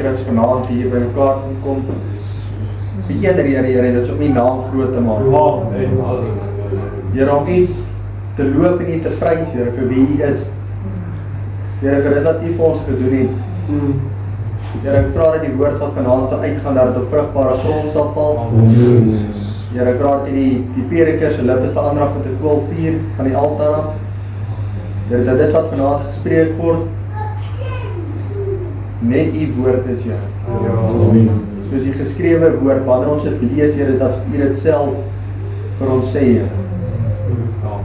ons vanaand hier by mekaar kom. Die een rede, Here, dit is om die naam groot te maak. Here, om U te loof en U te prys, Here, vir wie U is. Here, vir dit wat U vir ons gedoen het. Here, ek vra dat die woord wat vanaand sal uitgaan, dat dit op vrugbare grond sal val. Here, ek vra dat die prediker se lippe sal aanraak met 'n koolvuur van die altaar af. Here, dat dit wat vanaand gespreek word, net U woord is, Here. Amen. Soos die geskrewe woord, wanneer ons dit lees, Here, dat U dit self vir ons sê, Here.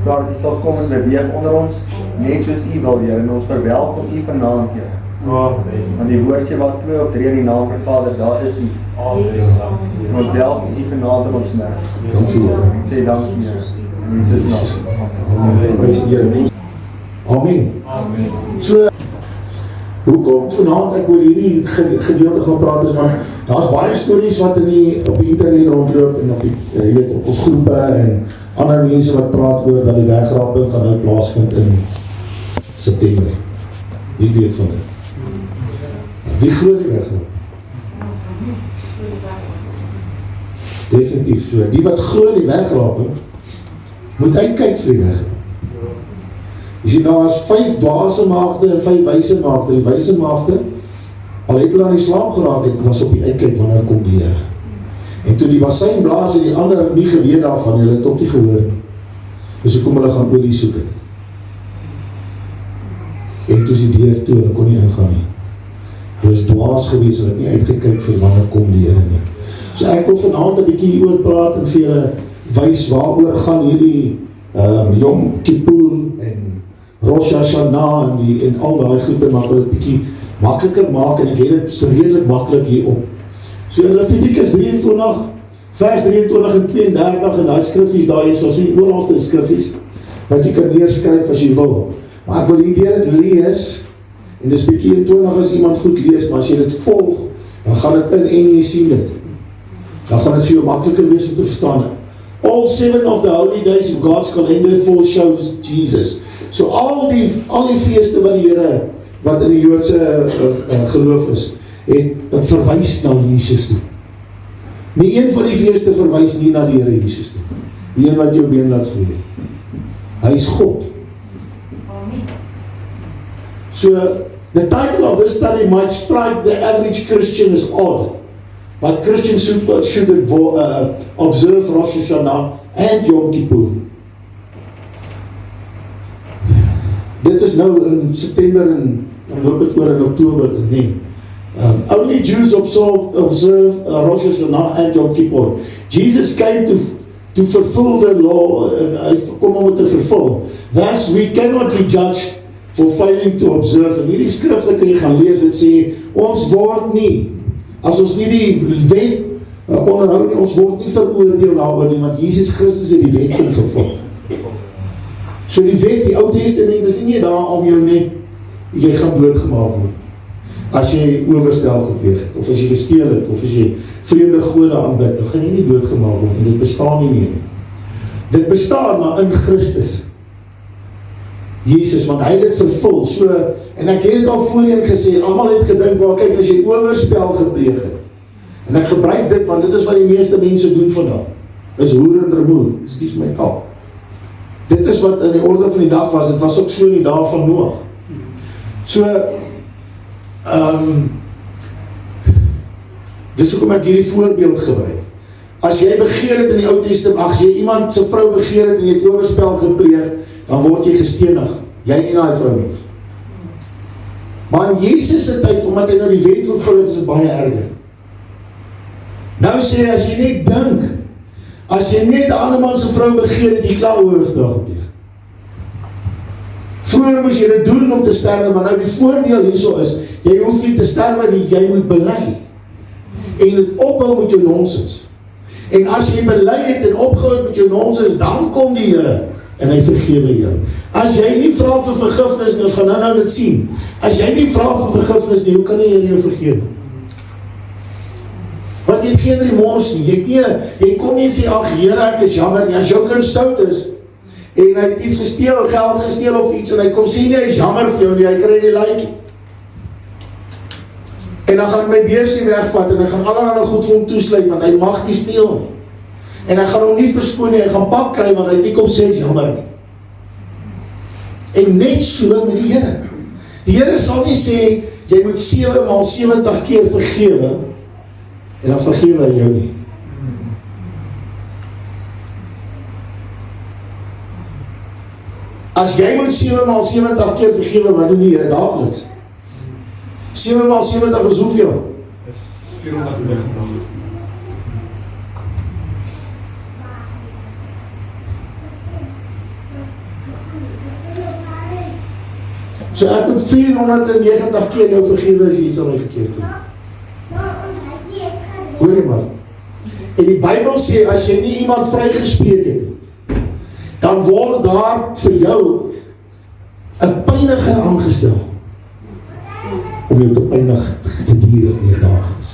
Vra dat U sal kom en beweeg onder ons, net soos U wil, Here, en ons verwelkom U vanaand, Here. Want die woordjie wat 2 of 3 in die naam van Vader, daar is U. En ons welkom U vanaand in ons midde. En sê dankie, Here. In Jesus naam. Amen. So, hoekom vanaand ek oor hierdie gedeelte gaan praat is, want daar's baie stories wat op die internet rondloop en op ons groepe en ander mense wat praat oor dat die wegraping gaan nou plaasvind in September. Wie weet van dit? Wie glo die wegraping? Definitief so. Die wat glo die wegraping moet uitkyk vir die wegraping. Jy sien, daar is 5 dwaase maagde en 5 wyse maagde. Die wyse maagde, al het hulle aan die slaap geraak het, was op die uitkyk wanneer kom die Here. En toe die basijn blaas en die ander nie geweet daarvan, hulle het ook nie gehoor. Dus hoe kom hulle gaan olie soek het. En toe is die deur toe, hulle kon nie ingaan nie. Hulle is dwaas gewees, hulle het nie uitgekyk vir wanneer kom die Here nie. So ek wil vanavond 'n bietjie oor praat en vir julle wys waaroor gaan hierdie Yom Kippur en Rosh Hashanah en al die goede, maar wil het bietjie makkeliker maak en ek het dit so redelijk makkelijk hierop. So in Leviticus 23, vers 23 en 32 en die skriffies daar, jy sal sien ooralste skriffies, wat jy kan neerskryf as jy wil. Maar ek wil hier dit lees, en dis bietjie 21 as iemand goed lees, maar as jy dit volg, dan gaan dit in en jy sien dit. Dan gaan dit vir jou makkeliker wees om te verstaan. All 7 of the holy days of God's calendar foreshows Jesus. So al die feeste wat die Here, wat in die Joodse geloof is, het verwys na Jesus toe. Nie een van die feeste verwys nie na die Here Jesus toe. Die een wat jou been laat groei. Hy is God. So, the title of this study might strike the average Christian as odd, but Christians should observe Rosh Hashanah and Yom Kippur. Dit is nou in September en dan loop het oor in Oktober, nee. Only Jews observe Rosh Hashanah and Yom Kippur. Jesus came to fulfill the law, hy kom om het te vervul. Thus, we cannot be judged for failing to observe. En hierdie skrifte kan jy gaan lees, het sê, ons word nie, as ons nie die wet onderhou nie, ons word nie veroordeel daaroor nie, want Jesus Christus het die wet kom vervul. So die wet, die Ou Testament is nie daar om jou net, jy gaan doodgemaak word. As jy owerstel gepleeg het, of as jy gesteel het, of as jy vreemde gode aanbid, dan gaan jy nie doodgemaak word, en dit bestaan nie meer. Dit bestaan maar in Christus. Jesus, want hy het dit vervul, so, en ek het het al voorheen gesê, almal het gedink, wel kyk, as jy oorspel gepleeg het, en ek gebruik dit, want dit is wat die meeste mense doen vandag, is hoer en remoer, excuse my taal. Dit is wat in die orde van die dag was, het was ook so in die dag van Noag. So, dis hoekom ek hierdie voorbeeld gebruik. As jy begeer het in die Ou Testament, as jy iemand sy vrou begeer het en jy het oorspel gepleeg, dan word jy gestenig, jy en die vrou nie. Maar in Jesus se tyd, omdat hy nou die wet vervul het, is dit baie erger. Nou sê hy, as jy net dink, as jy net 'n ander man se vrou begeer het, jy klaar oorspel gepleeg. Vroeger moes jy dit doen om te sterwe, maar nou die voordeel hierso is, jy hoef nie te sterwe nie, jy moet bely. En het ophou met jou nonsens. En as jy bely het en opgehou met jou nonsens, dan kom die Here en hy vergewe jou. As jy nie vra vir vergifnis nie, ons gaan nou dit sien. As jy nie vra vir vergifnis nie, hoe kan die Here jou vergewe? Want jy het geen remors nie, jy kom nie en sê, ag Here, ek is jammer nie, as jou kind stout is, en hy het iets gesteel, geld gesteel of iets, en hy kom sê nie, hy is jammer vir jou nie, hy kry die laaitjie. En dan gaan ek my beursie wegvat, en ek gaan allerlei goed vir hom toesluit, want hy mag nie steel nie. En ek gaan hom nie verskoon nie, hy gaan pak kry, want hy het nie kom sê, jammer nie. En net so met die Here. Die Here sal nie sê, jy moet 7 maal 70 keer vergewe, en dan vergewe hy jou nie. As jy moet 7 maal 70 keer vergewe, wat doen die Here daagliks? 7 maal 70 is hoeveel? Is 490. So ek moet 490 keer jou vergewe as jy iets aan my verkeerd doen. Hoor jy maar. En die Bybel sê, as jy nie iemand vrygespreek het, dan word daar vir jou 'n pyniger aangestel om jou te pynig te dier daagliks.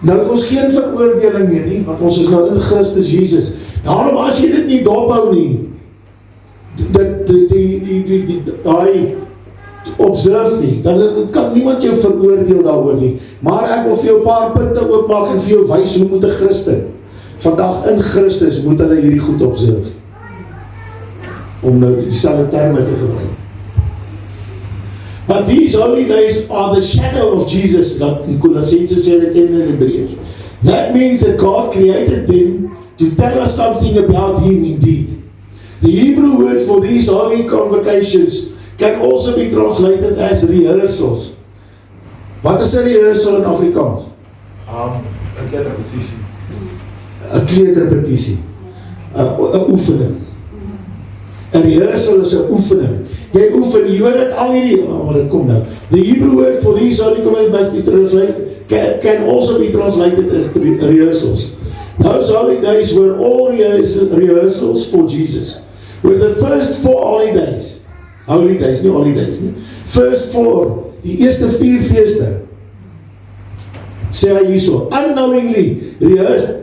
Nou het ons geen veroordeling meer nie, want ons is nou in Christus Jesus. Daarom as jy dit nie dophou nie, die observe nie, dan kan niemand jou veroordeel daaroor nie. Maar ek wil vir jou 'n paar punte oopmaak en vir jou wys hoe moet 'n Christen vandag in Christus moet hulle hierdie goed observe. Om nou dieselfde terme te gebruik. But these holy days are the shadow of Jesus, dat in Colossense sê dit in Hebreërs. That means that God created them to tell us something about Him indeed. The Hebrew word for these holy convocations can also be translated as rehearsals. Wat is 'n rehearsal in Afrikaans? 'n kleedrepetisie. 'n kleedrepetisie. 'n oefening. 'n rehearsal is 'n oefening. Jy oefen, jy hoor dit al hierdie, maar dit kom nou. The Hebrew word for these holy convocations can also be translated as rehearsals. Those holy days were all rehearsals for Jesus. With the first 4 holidays, nie holidays nie, first 4, die eerste 4 feeste, sê hy hierso, unknowingly rehearsed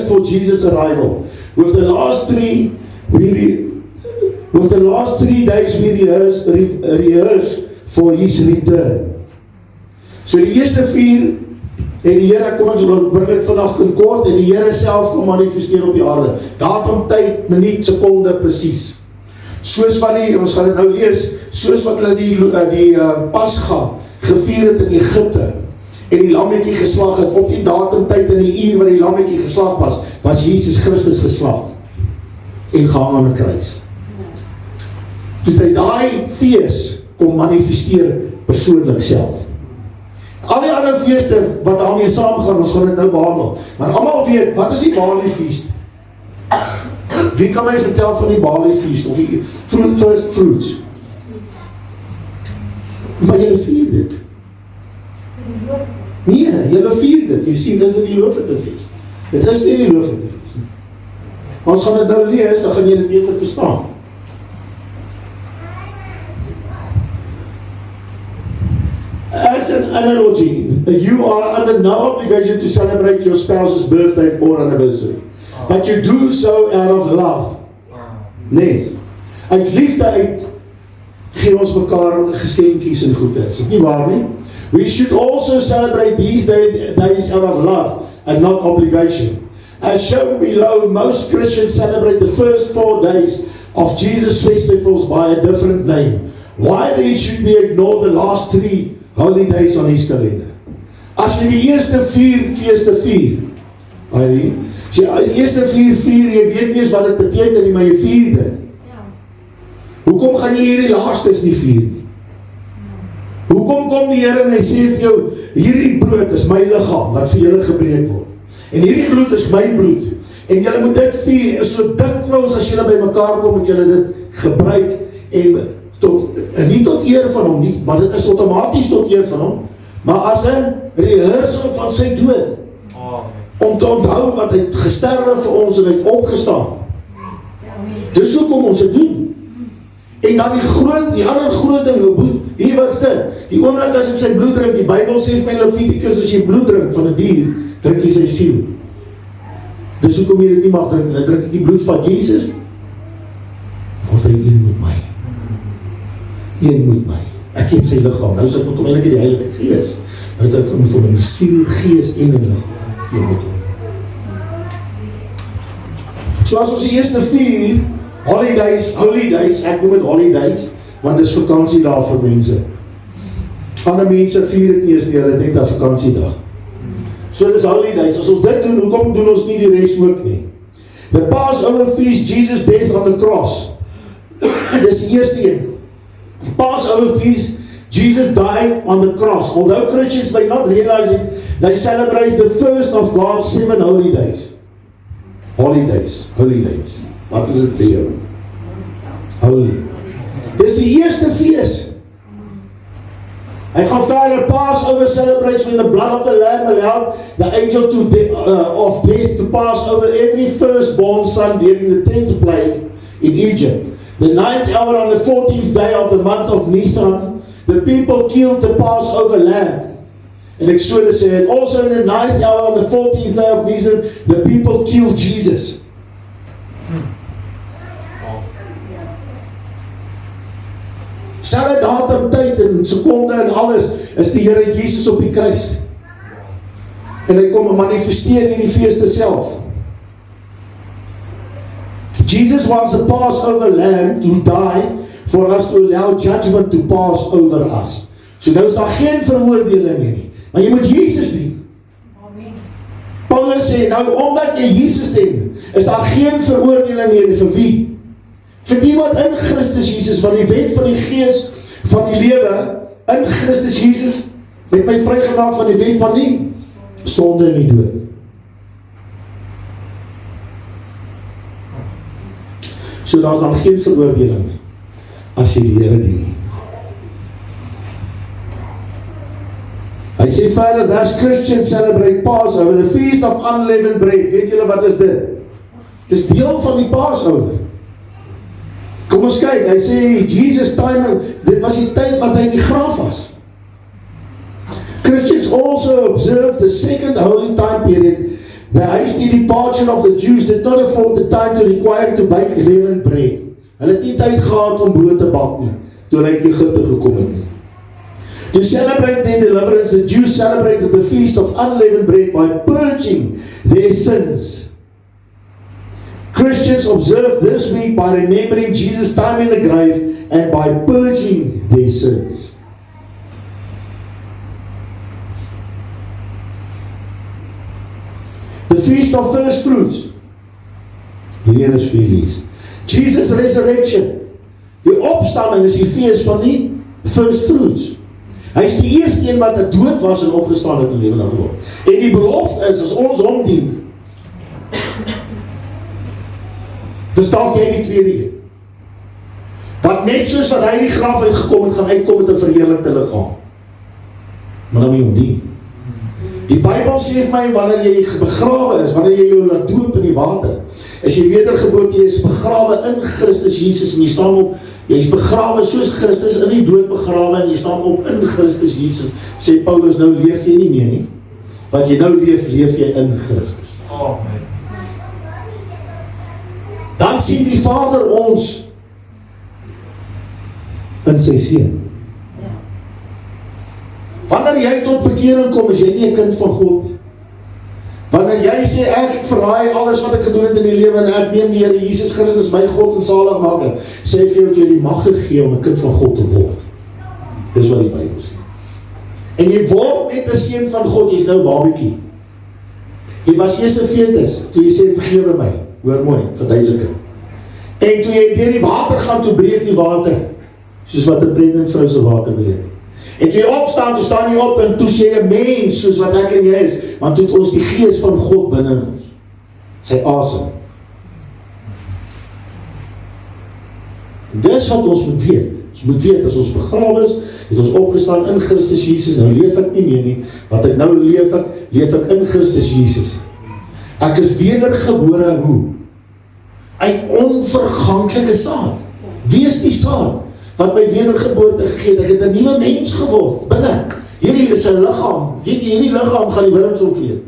for Jesus' arrival. With the last 3 days we rehearse for His return. So die eerste 4 en die Here kom, ons bring dit vandag in kort, en die Here self kom manifesteer op die aarde. Datum, tyd, minuut, sekonde, presies. Soos van die, ons gaan dit nou lees, soos wat hulle die Pasga gevier het in Egipte, en die lammetjie geslag het, op die datum, tyd en die uur wat die lammetjie geslag was Jesus Christus geslag, en gehang aan 'n kruis. Toe hy daai fees kom manifesteer persoonlik self. Al die ander feeste wat daarmee saamgaan, ons gaan dit nou behandel. Maar almal weet, wat is die Barley Feast? Wie kan my vertel van die Barley Feast? Of die first fruits? Maar julle vier dit. Nee, julle vier dit. Jy sien, dis in die Loofete Feest. Dit is nie die Loofete Feest. Ons gaan dit nou lees, dan gaan jy dit beter verstaan. As an analogy, you are under no obligation to celebrate your spouse's birthday or anniversary. But you do so out of love. Nee. Uit liefde uit gee ons mekaar geskenkies en goede. Is dit nie waar nie? We should also celebrate these days out of love and not obligation. As shown below, most Christians celebrate the first 4 days of Jesus' festivals by a different name. Why then should we ignore the last 3 holy days on His calendar? As jy die eerste 4 feeste vier, as jy die eerste 4 vier, jy weet nie eens wat dit beteken nie, maar jy vier dit. Hoekom gaan jy hierdie laastes nie vier nie? Hoekom kom die Here en hy sê vir jou, hierdie brood is my liggaam wat vir julle gebreek word. En hierdie bloed is my bloed. En julle moet dit vier, so dikwels as julle by mekaar kom, moet julle dit gebruik en nie tot eer van hom nie, maar dit is outomaties tot eer van hom, maar as 'n rehearsal van sy dood. Om te onthou wat hy gesterwe vir ons en hy het opgestaan. Dis hoekom ons dit doen. En dan die ander groot ding, hier wat sê, die oomblik as ek sy bloed drink, die Bybel sê vir my Levitikus, as jy bloed drink van 'n dier, drink jy sy siel. Dis hoekom jy dit nie mag drink, dan drink ek die bloed van Jesus, word hy een met my. een met my. Ek het sy liggaam, nou is ek met hom eintlik die Heilige Gees. Nou het ek met hom in die siel, gees en in liggaam, een met hom. So as ons die eerste 4 holidays, ek noem het holidays, want dit is vakansiedag vir mense. Ander mense vier het nie eens nie, hulle denk dat vakantiedag. So dit is holidays, as ons dit doen, hoekom doen ons nie die rest ook nie? The Passover feast, Jesus' death on the cross. Dit is die eerste een. The Passover feast, Jesus died on the cross. Although Christians may not realize it, they celebrate the first of God's 7 holidays. Holidays. Wat is dit vir jou? Holy. Dis die eerste fees. Hy gaan verder, Passover celebrates when the blood of the lamb allowed the angel of death to pass over every firstborn son during the 10th plague in Egypt. The 9th hour on the 14th day of the month of Nisan, the people killed the Passover lamb. In Exodus said, also in the 9th hour on the 14th day of Nisan, the people killed Jesus. Selfe datum, tyd en sekonde en alles is die Here Jesus op die kruis. En hy kom manifesteer in die feeste self. Jesus was the Passover lamb to die for us to allow judgment to pass over us. So nou is daar geen veroordeling nie. Maar jy moet Jesus dien. Amen. Paulus sê, nou omdat jy Jesus dien, is daar geen veroordeling nie vir wie? Vir die wat in Christus Jesus, want die wet van die gees van die lewe, in Christus Jesus, het my vrygemaak van die wet van die sonde en die dood. So daar is dan geen veroordeling nie, as jy die Here dien. Hy sê verder, thus Christians celebrate Passover, the feast of unleavened bread. Weet julle wat is dit? Dit is deel van die Passover. Kom ons kyk, hy sê, Jesus time, dit was die tyd wat hy in die graf was. Christians also observe the second holy time period. The hasty departure of the Jews did not afford the time to require to bake leavened bread. Hulle het nie tyd gehad om brood te bak nie, toe hulle uit Egypte gekom het nie. To celebrate their deliverance, the Jews celebrated the feast of unleavened bread by purging their sins. Christians observe this week by remembering Jesus' time in the grave and by purging their sins. The feast of first fruits. Hierdie is vir lees. Jesus' resurrection. Die opstanding is die feest van die first fruits. Hy is die eerste een wat dood was en opgestaan het en lewendig geword. En die belofte is, as ons hom dien, dus dalk jy die tweede een. Want net soos wat hy die graf uitgekom het, gaan uitkom met 'n verheerlikte liggaam. Maar dan moet jy hom dien. Die Bybel sê vir my, wanneer jy begrawe is, wanneer jy jou laat doop in die water, as jy wedergeboorte, jy is begrawe in Christus Jesus, en jy staan op, jy is begrawe soos Christus, in die dood begrawe, en jy staan op in Christus Jesus, sê Paulus, nou leef jy nie meer nie, wat jy nou leef, leef jy in Christus. Amen. Dan sien die Vader ons in sy Seun. Wanneer jy tot bekering kom, is jy nie 'n kind van God nie. Wanneer jy sê, ek verraai alles wat ek gedoen het in die lewe, en ek neem die Here Jesus Christus, my God en Saligmaker, sê vir jou, dat jy die mag gegee om 'n kind van God te word. Dis wat die Bybel sê. En jy word net 'n seun van God, jy's nou babietjie. Jy was eers 'n fetus, toe jy sê, vergewe my. Hoor mooi, verduidelik. En toe jy deur die water gaan, toe breek die water, soos wat 'n pregnant vrou se water breek. En toe jy opstaan, toe staan jy op, en toe sê jy 'n mens, soos wat ek en jy is, want toe het ons die gees van God binne ons, sy asem. Dis wat ons moet weet. Ons moet weet, as ons begrawe is, het ons opgestaan in Christus Jesus, nou leef ek nie meer nie, wat ek nou leef ek in Christus Jesus. Ek is wedergebore hoe? Uit onverganklike saad. Wie is die saad wat my wedergeboorte gegee het? Ek het 'n nuwe mens geword, binne. Hierdie is 'n liggaam. Hierdie liggaam gaan die wurms opvreet.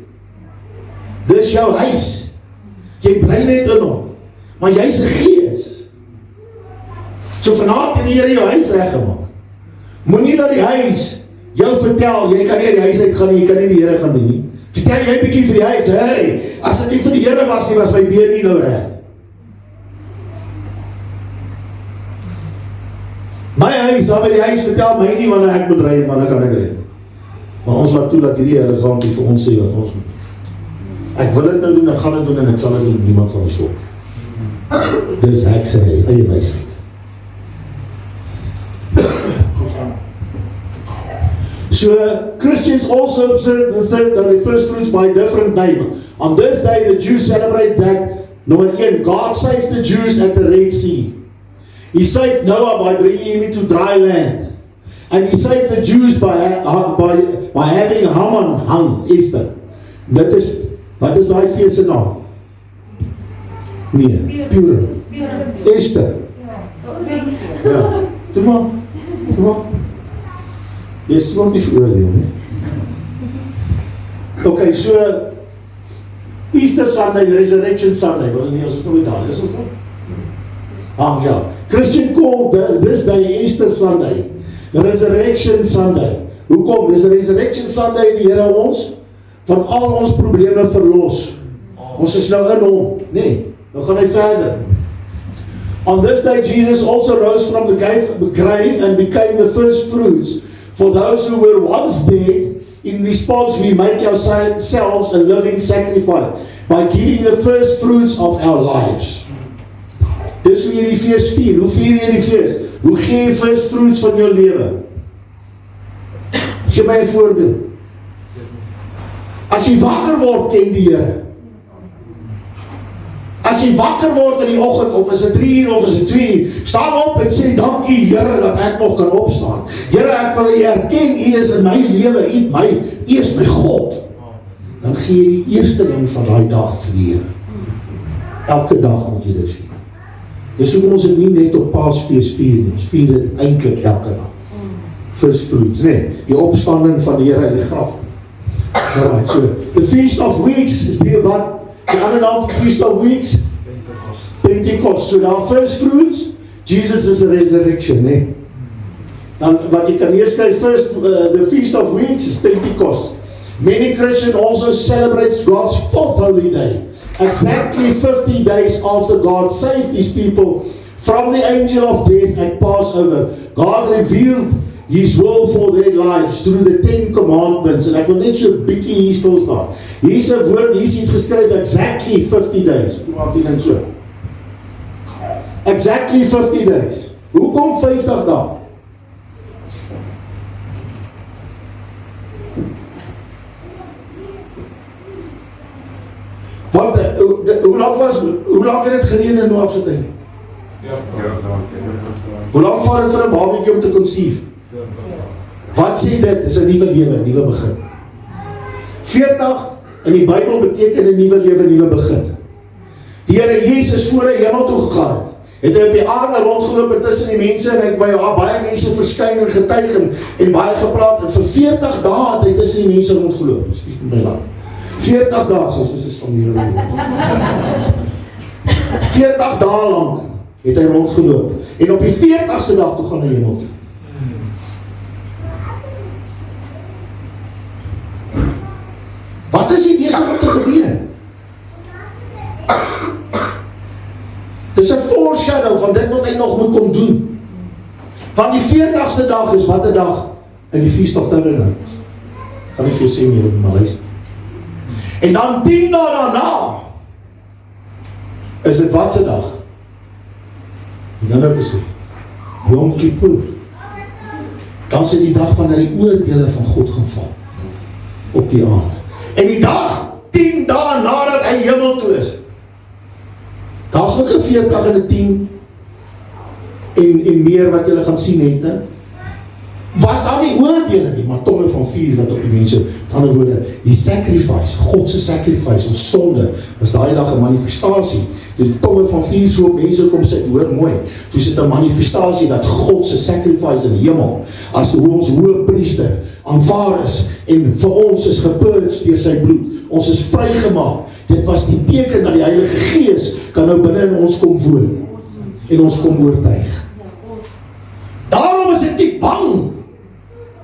Dis jou huis. Jy bly net in hom. Maar jy's 'n gees. So vanaand het die Here jou huis reggemaak. Moenie dat die huis jou vertel, jy kan nie die huis uit gaan nie, jy kan nie die Here gaan doen nie. Vertel jy bietjie vir die huis, hey, as ek nie vir die Here was nie, was my been nie nou reg. My huis, daar by die huis, vertel my nie wanneer ek moet ry en wanneer kan ek ry. Maar ons laat toe dat hierdie Here gaan die vir ons sê wat ons moet. Ek wil dit nou doen, ek gaan dit doen en ek sal dit doen, niemand gaan ons stop. Dis heksery, eie wysheid. So Christians also observe the first fruits by a different name. On this day the Jews celebrate that, number 1, God saved the Jews at the Red Sea. He saved Noah by bringing him into dry land. And he saved the Jews by having Haman hung, Esther. Wat is daai fees se naam? Nee, Purim. Esther. Ja, doe maar. Jy word nie veroordeel nie. Okay, so Easter Sunday, Resurrection Sunday, was nie ons nog daar, is ons dan? Ja. Christian called this day Easter Sunday, Resurrection Sunday. Hoekom? Dis Resurrection Sunday die Here ons van al ons probleme verlos. Ons is nou in hom, nee. Nou gaan hy verder. On this day Jesus also rose from the grave and became the first fruits for those who were once dead. In response, we make ourselves a living sacrifice by giving the first fruits of our lives. Dis hoe jy die fees vier. Hoe vier jy die fees? Hoe gee jy first fruits van jou lewe? Geef my 'n voorbeeld. As jy wakker word, ken die Here. As jy wakker word in die oggend, of is dit 3 uur of is dit 2 uur, staan op en sê, dankie Here dat ek nog kan opstaan. Here, ek wil U erken, U is in my lewe, U is my God. Dan gee jy die eerste ding van daai dag vir die Here. Elke dag moet jy dit vier. Dis hoekom ons dit nie net op Paasfees vier nie, ons vier dit eintlik elke dag. First fruits, nee, die opstanding van die Here uit die graf. Alright, so, the Feast of Weeks is die ander naam vir Feast of Weeks? Pentecost. So daar first fruits, Jesus is a resurrection, nee. Dan wat jy kan neerskryf, the Feast of Weeks is Pentecost. Many Christians also celebrate God's 4th holy day, exactly 50 days after God saved His people from the angel of death at Passover. God revealed His will for their lives through the 10 commandments. En ek wil net so bietjie hier stil staan. Hier is 'n woord, hier is iets geskryf, exactly 50 days. Hoe maak jy dit so? Exactly 50 days. Hoekom 50 dae? Want hoe lang het dit gereën in Noag se tyd? Hoe lang vat dit vir 'n babatjie om te conceive? Wat sê dit? Dis 'n nuwe lewe, 'n nuwe begin. 40 in die Bybel beteken 'n nuwe lewe, 'n nuwe begin. Die Here Jesus voor hy hemel toe gegaan het hy op die aarde rondgeloop en tussen die mense en hy het baie mense verskyn en getuig en baie gepraat en vir 40 dae het hy tussen die mense rondgeloop. Ekskuus my lang. 40 dae, soos is van die Here. 40 dae lank het hy rondgeloop. En op die 40ste dag toe gaan hy hemel toe. Wat is die besig om te gebeur? Dis 'n foreshadow van dit wat hy nog moet kom doen. Van die 40ste dag is wat 'n dag in die Feast of Tabernacles. Kan ek vir jou sê meer op my lys? En dan 10 dae daarna is dit wat se dag? Dan nou gesê, Yom Kippur. Dan is dit die dag wanneer die oordeele van God gaan val op die aarde. En die dag 10 dae nadat hy hemel toe is. Daar is ook 'n 40 en 'n 10 en meer wat julle gaan sien het, ne? Was daar nie oordeele nie, maar tonge van vuur wat op die mense, met ander woorde, die sacrifice, God se sacrifice, ons sonde, was daai dag 'n manifestasie. Toe die tonge van vuur so op mense kom sit, hoor mooi, toe is dit 'n manifestasie dat God se sacrifice in die hemel, as hoe ons hoëpriester aanvaar is, en vir ons is gepurge deur sy bloed, ons is vrygemaak. Dit was die teken dat die Heilige Gees kan nou binne in ons kom woon, en ons kom oortuig. is ek nie bang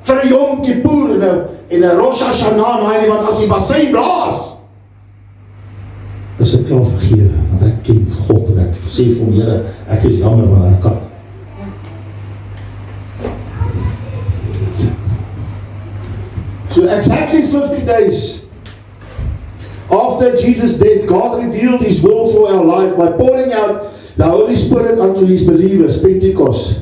vir 'n Yom Kippur en 'n Rosh Hashanah nie, want as die bassein blaas, is ek klaar vergewe, want ek ken God en ek sê vir hom, Here, ek is jammer wanneer ek kan. So exactly 50 days after Jesus' death, God revealed His will for our life by pouring out the Holy Spirit unto His believers, Pentecost.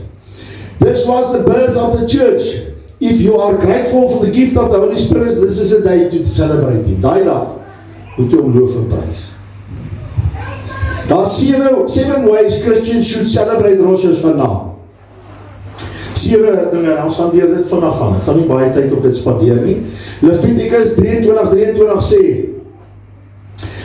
This was the birth of the church. If you are grateful for the gift of the Holy Spirit, this is a day to celebrate Him. Daai dag moet jy hom loof en prys. Daar are seven ways Christians should celebrate Rosh Hashanah. 7 dinge, en ons gaan deur dit vandag gaan. Ek gaan nie baie tyd op dit spandeer nie. Leviticus 23 sê,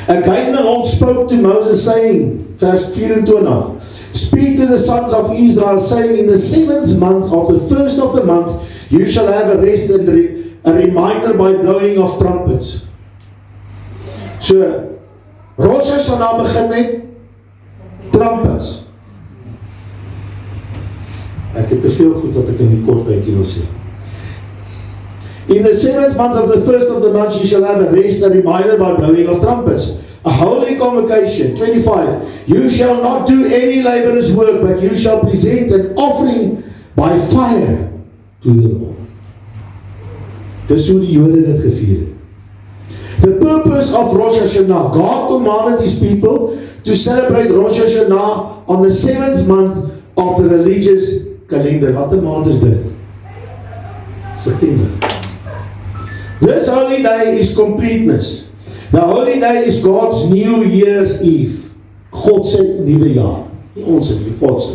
Again the Lord spoke to Moses saying, vers 24, Speak to the sons of Israel, saying, In the 7th month of the first of the month, you shall have a rest and a reminder by blowing of trumpets. So, Rosh Hashanah begin met trumpets. Ek het te veel goed wat ek in die kort tydjie wil sê. In the 7th month of the first of the month, you shall have a rest and a reminder by blowing of trumpets. A holy convocation. 25. You shall not do any laborer's work, but you shall present an offering by fire to the Lord. Dis hoe die Jode dit gevier het. The purpose of Rosh Hashanah. God commanded His people to celebrate Rosh Hashanah on the 7th month of the religious calendar. Wat 'n maand is dit? September. This holy day is completeness. The holy day is God's New Year's Eve. God se nuwe jaar. Nie ons nie, God se.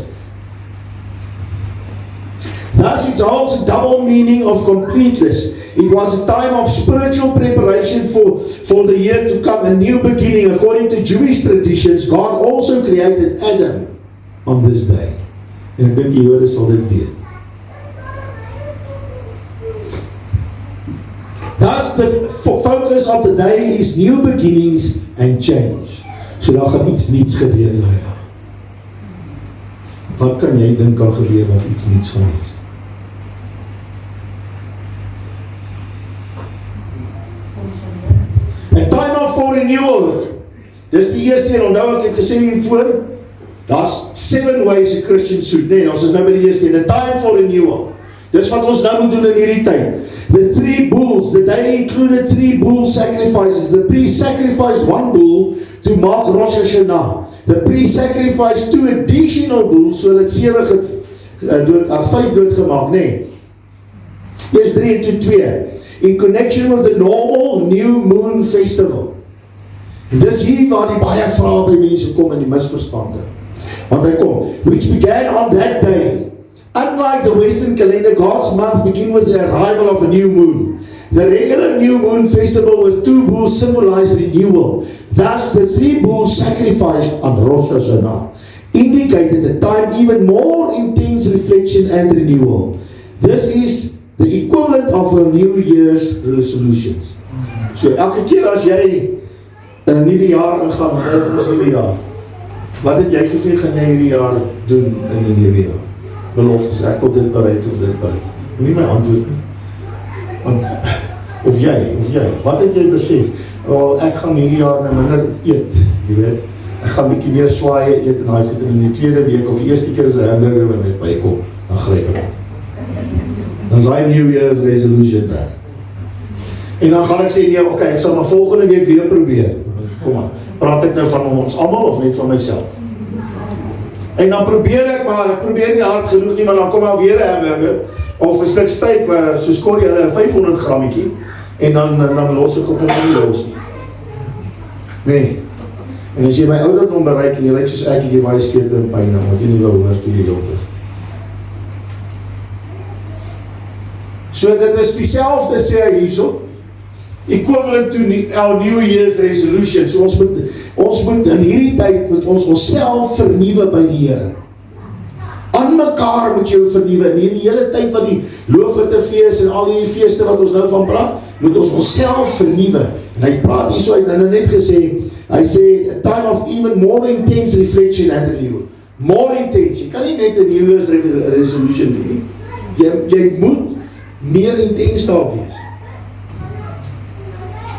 Thus it holds a double meaning of completeness. It was a time of spiritual preparation for the year to come, a new beginning. According to Jewish traditions, God also created Adam on this day. En ek dink die Jode sal dit weet. Thus the focus of the day is new beginnings and change. So daar gaan iets niets gebeur daai dag. Wat kan jy dink kan gebeur wat iets niets gaan wees? A time of for renewal. Dis die eerste en onthou ek het gesê hiervoor, daar's 7 ways a Christian should, nee, ons is nou by die eerste, a time for renewal. Dis wat ons nou moet doen in hierdie tyd. The 3 bulls, the day included 3 bull sacrifices. The priest sacrificed 1 bull to mark Rosh Hashanah. The priest sacrificed 2 additional bulls, so dat 5 doodgemaak, nee. Eers 3 en toe 2. In connection with the normal new moon festival. En dis hier waar die baie vrae by mense kom in die misverstande. Want hy kom, which began on that day. Unlike the Western calendar, God's month begins with the arrival of a new moon. The regular new moon festival with 2 bulls symbolized renewal. Thus, the 3 bulls sacrificed on Rosh Hashanah indicated a time even more intense reflection and renewal. This is the equivalent of a New Year's resolutions. So, elke keer as jy 'n nuwe jaar ingaan, nuwe jaar. Wat het jy gesê gaan jy hierdie jaar doen in die nuwe jaar? Beloftes, ek wil dit bereik of dit bereik. Nie my antwoord nie. Want, of jy, wat het jy besef? Wel, ek gaan hierdie jaar nou minder eet, jy weet. Ek gaan bietjie meer swaaie eet en daai goed in die tweede week, of die eerste keer as 'n hamburger wat net by jy kom, dan gryp ek. Dan is hy New Year's resolution weg. En dan gaan ek sê, nee, okay, ek sal maar volgende week weer probeer. Kom maar, praat ek nou van ons almal of net van myself? En dan probeer ek, maar ek probeer nie hard genoeg nie, maar dan kom al weer 'n hamburger, of 'n stuk steak, so skoor jy 'n 500 grammetjie, en dan los ek ook nie los nie. Nee. En as jy my ouderdom bereik, en jy lyk soos ek jy baie skete en pyn, wat jy nie wil hoor toe jy dood is. So dit is dieselfde sê hy hierso, equivalent to our New Year's resolution. So ons moet in hierdie tyd met ons onsself vernuwe by die Here. Aan mekaar moet jy vernuwe. En hierdie hele tyd van die Loofhutefees en al die feeste wat ons nou van praat, moet ons onsself vernuwe. En hy praat hierso, hy het net gesê, hy sê, a time of even more intense reflection and renewal. More intense. Jy kan nie net 'n New Year's resolution doen nie. Jy moet meer intens daarop wees.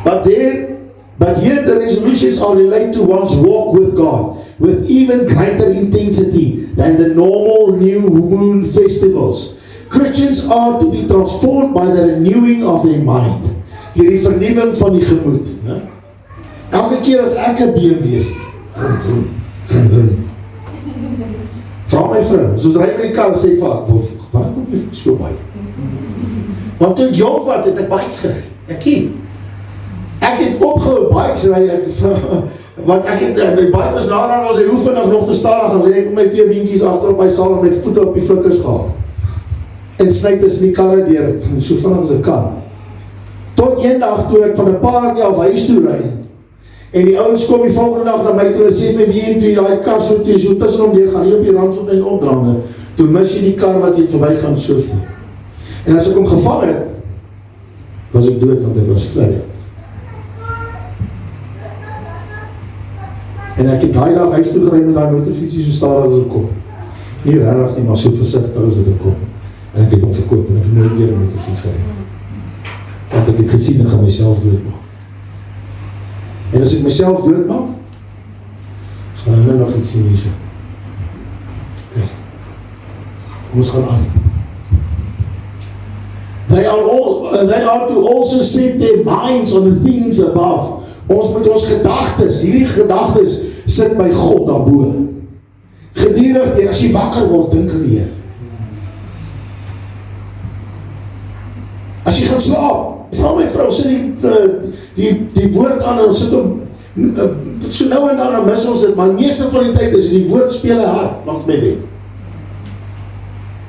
But here the resolutions are related to one's walk with God, with even greater intensity than the normal new moon festivals. Christians are to be transformed by the renewing of their mind. Hierdie vernuwing van die gemoed. Elke keer as ek 'n BMW is, vra my vrou, soos ry met die kar, sê ek vir haar, waarom kom jy so baie? Want toe ek jong was, het ek bikes gery. Ek het opgehou bikes ry, want ek het, die bike was nader, was hy hoef nog te stadig gaan, ek met my 2 wientjies agter op my saal, en met voete op die flikkers gehad. En snyk tussen die karre deur, so vinnig as ek kan. Tot een dag, toe ek van 'n paar af huis toe ry, en die ouens kom die volgende dag na my toe, en sê vir my, toe die kar so tussen hom deur, gaan nie op die Randfontein opdraande, toe mis jy die kar wat jy verby gaan soveel. En as ek hom gevang het, was ek dood, want ek was vlug. En ek het daai dag huis toe gery met daai motorfiesie so stadig as ek kom. Nie regtig nie, maar so versigtig as wat ek kom. En ek het hom verkoop en ek het nooit weer 'n motorfiets gery. Want ek het gesien, ek gaan myself doodmaak. En as ek myself doodmaak, sal hulle nog iets sien hierso. Okay. Kom ons gaan aan. They are to also set their minds on the things above. Ons moet ons gedagtes, hierdie gedagtes sit by God daarbo. Gedurig, as jy wakker word, dink aan die Here. As jy gaan slaap, vra my vrou, sit die woord aan, en sit op, so nou en dan mis ons dit, maar meeste van die tyd is die woord speel hard, langs my bed.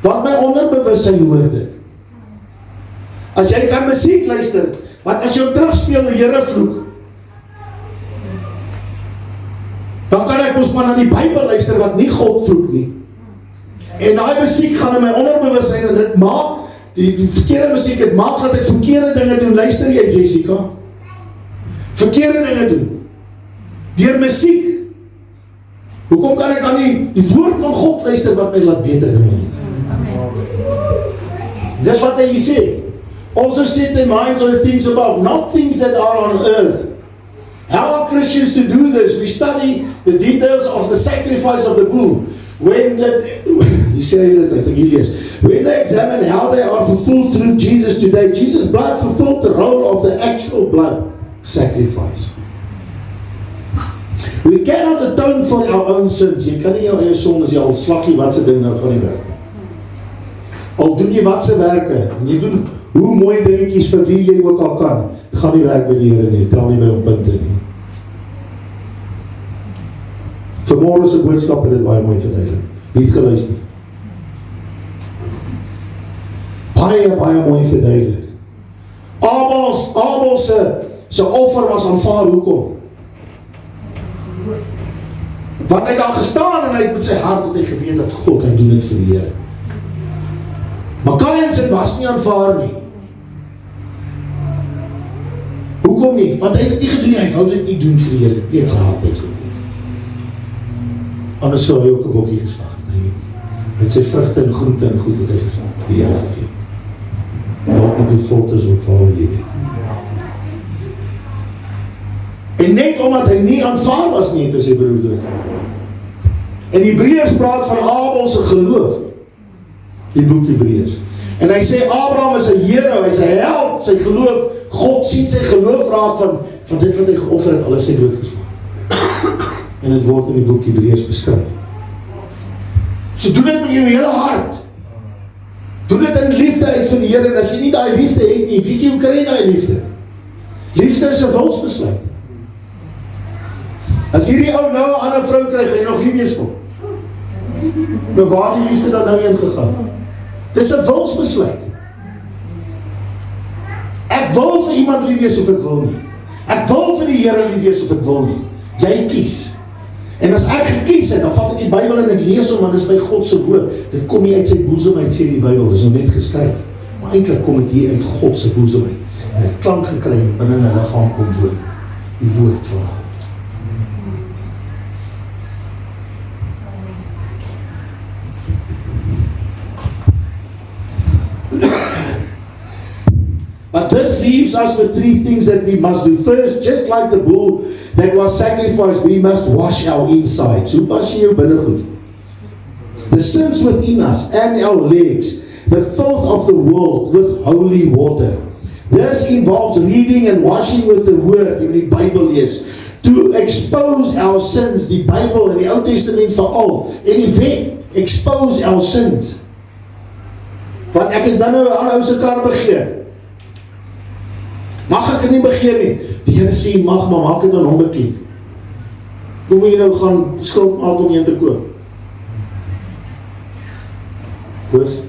Want my onderbewussyn hoor dit. As jy kan musiek luister, want as jy terugspeel die Here vloek, dan kan ek ons maar na die Bybel luister wat nie God vloek nie. En daai musiek gaan in my onderbewussyn en dit maak, die verkeerde musiek, het maak dat ek verkeerde dinge doen. Luister jy, Jessica? Verkeerde dinge doen. Deur musiek. Hoekom kan ek dan nie die woord van God luister wat my laat beter dinge doen? Dis wat hy sê. Also set their minds on the things above, not things that are on earth. How are Christians to do this? We study the details of the sacrifice of the bull. When they examine how they are fulfilled through Jesus today, Jesus' blood fulfilled the role of the actual blood sacrifice. We cannot atone for our own sins. Jy kan nie jou eie sondes, jy al slag jy wat se ding nou gaan nie werk. Al doen jy wat se werke, en jy doen hoe mooi dingetjies vir wie jy ook al kan, het gaan nie werk by die Here nie, tel nie by hom punte nie. Vanmorgen se boodskap het dit baie mooi verduidelik. Wie het geluister? Baie mooi verduidelik. Abel se offer was aanvaar, hoekom? Want hy daar gestaan en hy met sy hart het hy geweet dat God, hy doen dit vir die Here. Maar Kain se was nie aanvaar nie. Hoekom nie? Want hy het dit nie gedoen nie, hy wou dit nie doen vir die Here, net sy hart het. Anders sou hy ook 'n bokkie geslag het. Met sy vrugte en groente en goed het hy geslag, vir die Here gegee. Dalk nog die foto's ook vir jy weet. En net omdat hy nie aanvaar was nie, het hy sy broer doodgemaak. En Hebreërs praat van Abel se geloof. Die boek Hebreërs. En hy sê Abraham is 'n hero, hy's 'n held, sy geloof, God sien sy geloof raak van dit wat hy geoffer het, alles sy doodgeslaan. En dit word in die boek Hebreërs beskryf. So doen dit met jou hele hart. Doen dit in liefde uit vir die Here, en as jy nie daai liefde het nie, weet jy hoe kry jy daai liefde? Liefde is 'n wilsbesluit. As hierdie ou nou 'n ander vrou kry, gaan jy nog lief wees vir hom. Maar waar die liefde dan nou heen gegaan? Dis 'n wilsbesluit. Ek wil vir iemand lief wees of ek wil nie. Ek wil vir die Here lief wees of ek wil nie. Jy kies. En as ek gekies het, dan vat ek die Bybel en ek lees hom, want dit is by God se woord. Dit kom nie uit sy boesem uit, sê die Bybel, dit is nog net geskryf. Maar eintlik kom dit hier uit God se boesem uit. En het klank gekry binne in 'n liggaam kom woon. Die woord van God. leaves us with three things that we must do. First, just like the bull that was sacrificed, we must wash our insides. Hoe pas jy jou binnegoed? The sins within us and our legs, the filth of the world with holy water. This involves reading and washing with the word, in die Bible lees, to expose our sins. Die Bible in die Ou Testament veral, en die wet, expose our sins. Want ek het dan nou 'n ander ou se kar begeer. Mag ek het nie begeer nie. Die Here sê mag, maar maak dit aan hom bekend. Hoe moet jy nou gaan skuld maak om een te koop? Koos?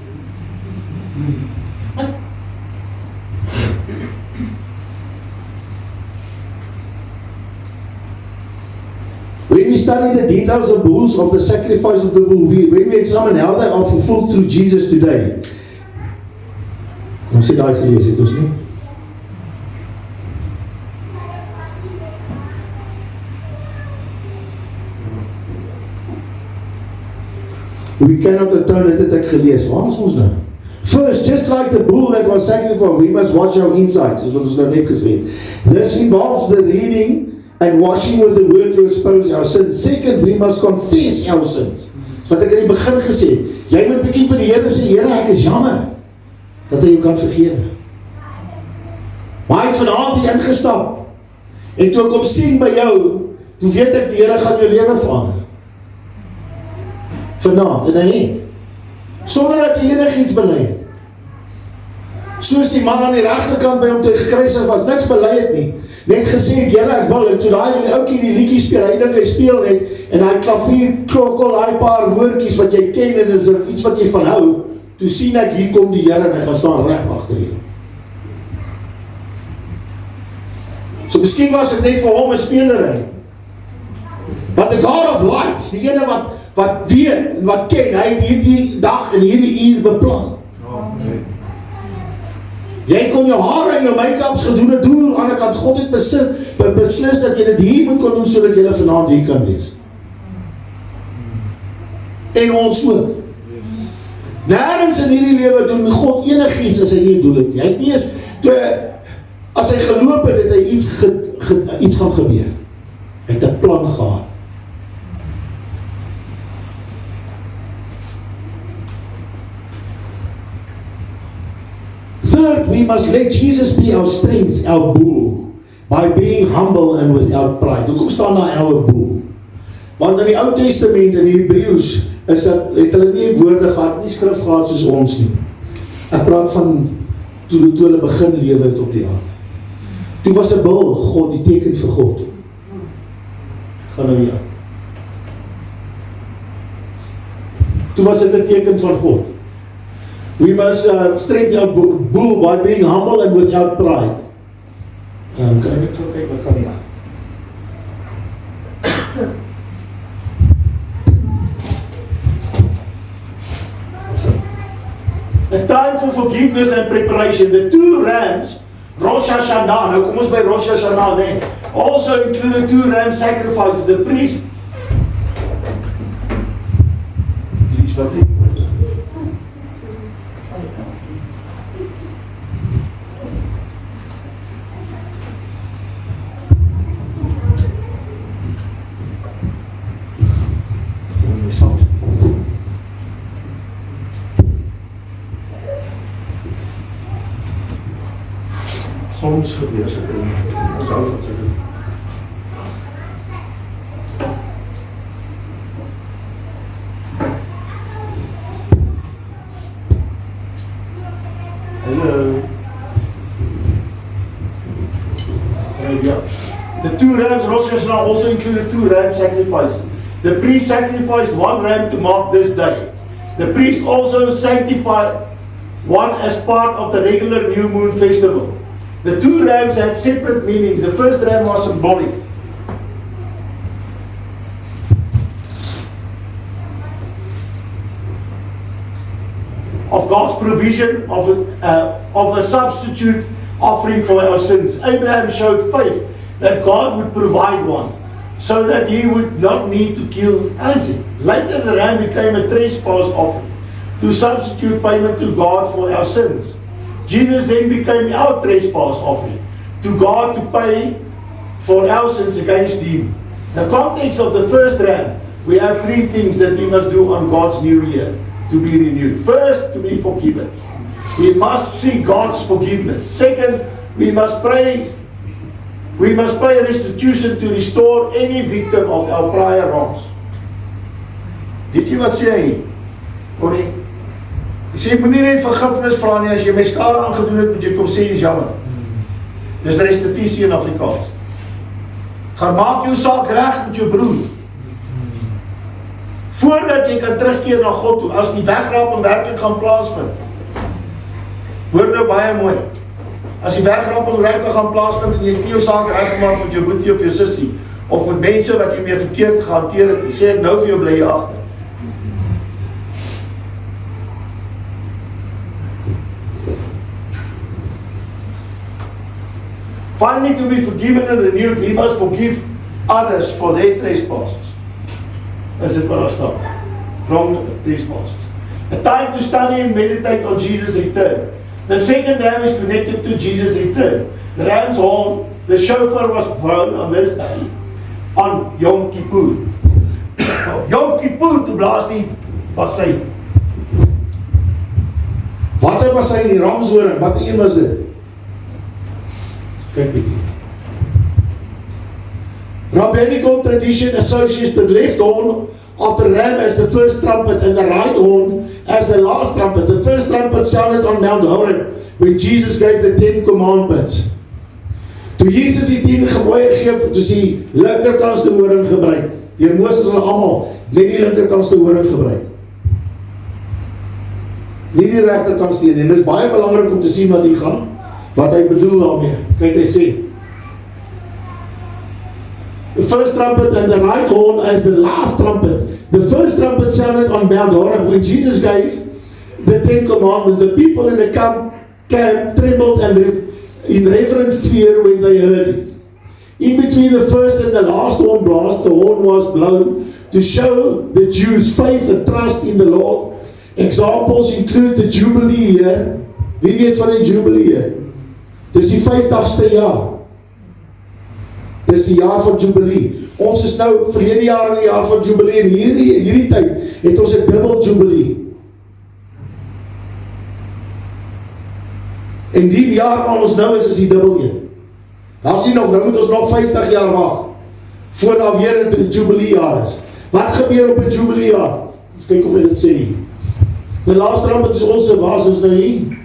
When we study the details of bulls, of the sacrifice of the bull, when we examine how they are fulfilled through Jesus today, ons het daai gelees, het ons nie? We cannot atone, dit het ek gelees. Waar is ons nou? First, just like the bull that was sacrificed, we must watch our insides, as wat ons nou net gesê het. This involves the reading and washing with the word to expose our sins. Second, we must confess our sins. So wat ek in die begin gesê het, jy moet bietjie vir die Here sê, Here, ek is jammer, dat hy jou kan vergewe. Maar hy het vanaand hier ingestap, en toe ek kom sien by jou, toe weet ek die Here gaan jou lewe verander. Vanaand, en hy het, sonder dat jy enigiets bely het. Soos die man aan die regterkant by hom toe gekruisig was, niks bely het nie, net gesê, Here, ek wil, en toe die oukie die liedjie speel, hy dink hy speel net, en hy klavier klokkel, hy paar woordjies wat jy ken, en is iets wat jy van hou, toe sien ek, hier kom die Here, en hy gaan staan reg agter jou. So miskien was dit net vir hom 'n speelery. But the God of lights, die ene wat weet, en wat ken, hy het hierdie dag en hierdie uur beplan. Jy kon jou hare en jou make-ups gedoen het, aan die ander kant, God het beslis dat jy dit hier moet kon doen, sodat jy vanaand hier kan wees. En ons ook. Nergens in hierdie lewe doen God enigiets as hy nie doel het nie. Hy het nie eens, as hy geloop het, het hy iets gaan gebeur. Hy het 'n plan gehad. Third, we must let Jesus be our strength, our bull, by being humble and without pride. Hoekom staan daar our bull? Want in die Ou Testament, in die Hebreëus, het hulle nie woorde gehad, nie skrif gehad soos ons nie. Ek praat van toe hulle begin lewe het op die aarde. Toe was 'n bul, God, die teken vir God. Gaan nou hier. Toe was dit 'n teken van God. We must strengthen our bull by being humble and without pride. Kan ek net gou kyk wat gaan hier aan? A time for forgiveness and preparation. The two rams, Rosh Hashanah, nou kom ons by Rosh Hashanah, nee, also included 2 ram sacrifices. The priest, wat die? Soms gebeur sy ding, ons hou van sy ding. Hello. The 2 rams, Rosh Hashanah, also included 2 ram sacrifices. The priest sacrificed 1 ram to mark this day. The priest also sanctified 1 as part of the regular new moon festival. The 2 rams had separate meanings. The first ram was symbolic. Of God's provision of a substitute offering for our sins. Abraham showed faith that God would provide one, so that he would not need to kill Isaac. Later the ram became a trespass offering, to substitute payment to God for our sins. Jesus then became our trespass offering to God to pay for our sins against Him. In the context of the first ram, we have three things that we must do on God's new year to be renewed. First, to be forgiven. We must seek God's forgiveness. Second, we must pray. We must pay restitution to restore any victim of our prior wrongs. Weet jy wat sê hy? Corrie? Hy sê, moet nie net vergifnis vra nie, as jy my skade aangedoen het, moet jy kom sê, is jammer. Dis restitutie in Afrikaans. Gaan maak jou saak reg met jou broer. Voordat jy kan terugkeer na God toe, as die wegraping werklik gaan plaasvind. Hoor nou baie mooi. As die wegraping regtig gaan plaasvind en jy het nie jou saak reg gemaak met jou boetie of jou sussie, of met mense wat jy mee verkeerd gehanteer het, sê ek nou vir jou bly jy agter. Finally, to be forgiven and renewed, we must forgive others for their trespasses. Is it what I start? Wrong trespasses. A time to study and meditate on Jesus' return. The second ram is connected to Jesus' return. The ram's horn, the shofar was blown on this day, on Yom Kippur. Yom Kippur to blaas die bassyn. Wat 'n bassyn, die ramshoring, wat 'n een was dit? Kyk bietjie. Rabbinical tradition associates the left horn of the ram as the first trumpet and the right horn as the last trumpet. The first trumpet sounded on Mount Horeb when Jesus gave the 10 commandments. Toe Jesus die 10 gebooie gee, toe sy linkerkantste horing gebruik. Deur Moses hulle almal net die linkerkantste horing gebruik. Nie die regterkantste een. En dit is baie belangrik om te sien wat hier gaan. Wat hy bedoel daarmee. Kyk, hy sê, the first trumpet and the right horn as the last trumpet. The first trumpet sounded on Mount Horeb when Jesus gave the 10 commandments. The people in the camp trembled and in reverent fear when they heard it. In between the first and the last horn blast, the horn was blown to show the Jews' faith and trust in the Lord. Examples include the Jubilee year. Wie weet van die Jubilee year? Dis die 50ste jaar. Dis die jaar van Jubilee. Ons is nou verlede jaar in die jaar van Jubilee en hierdie tyd het ons 'n dubbel Jubilee. En die jaar wat ons nou is die dubbel een. Daar's nie nog, nou moet ons nog 50 jaar wag voor daar weer 'n Jubilee jaar is. Wat gebeur op 'n Jubilee jaar? Ons kyk of hy dit sê. The last trumpet is also waar ons nou hier.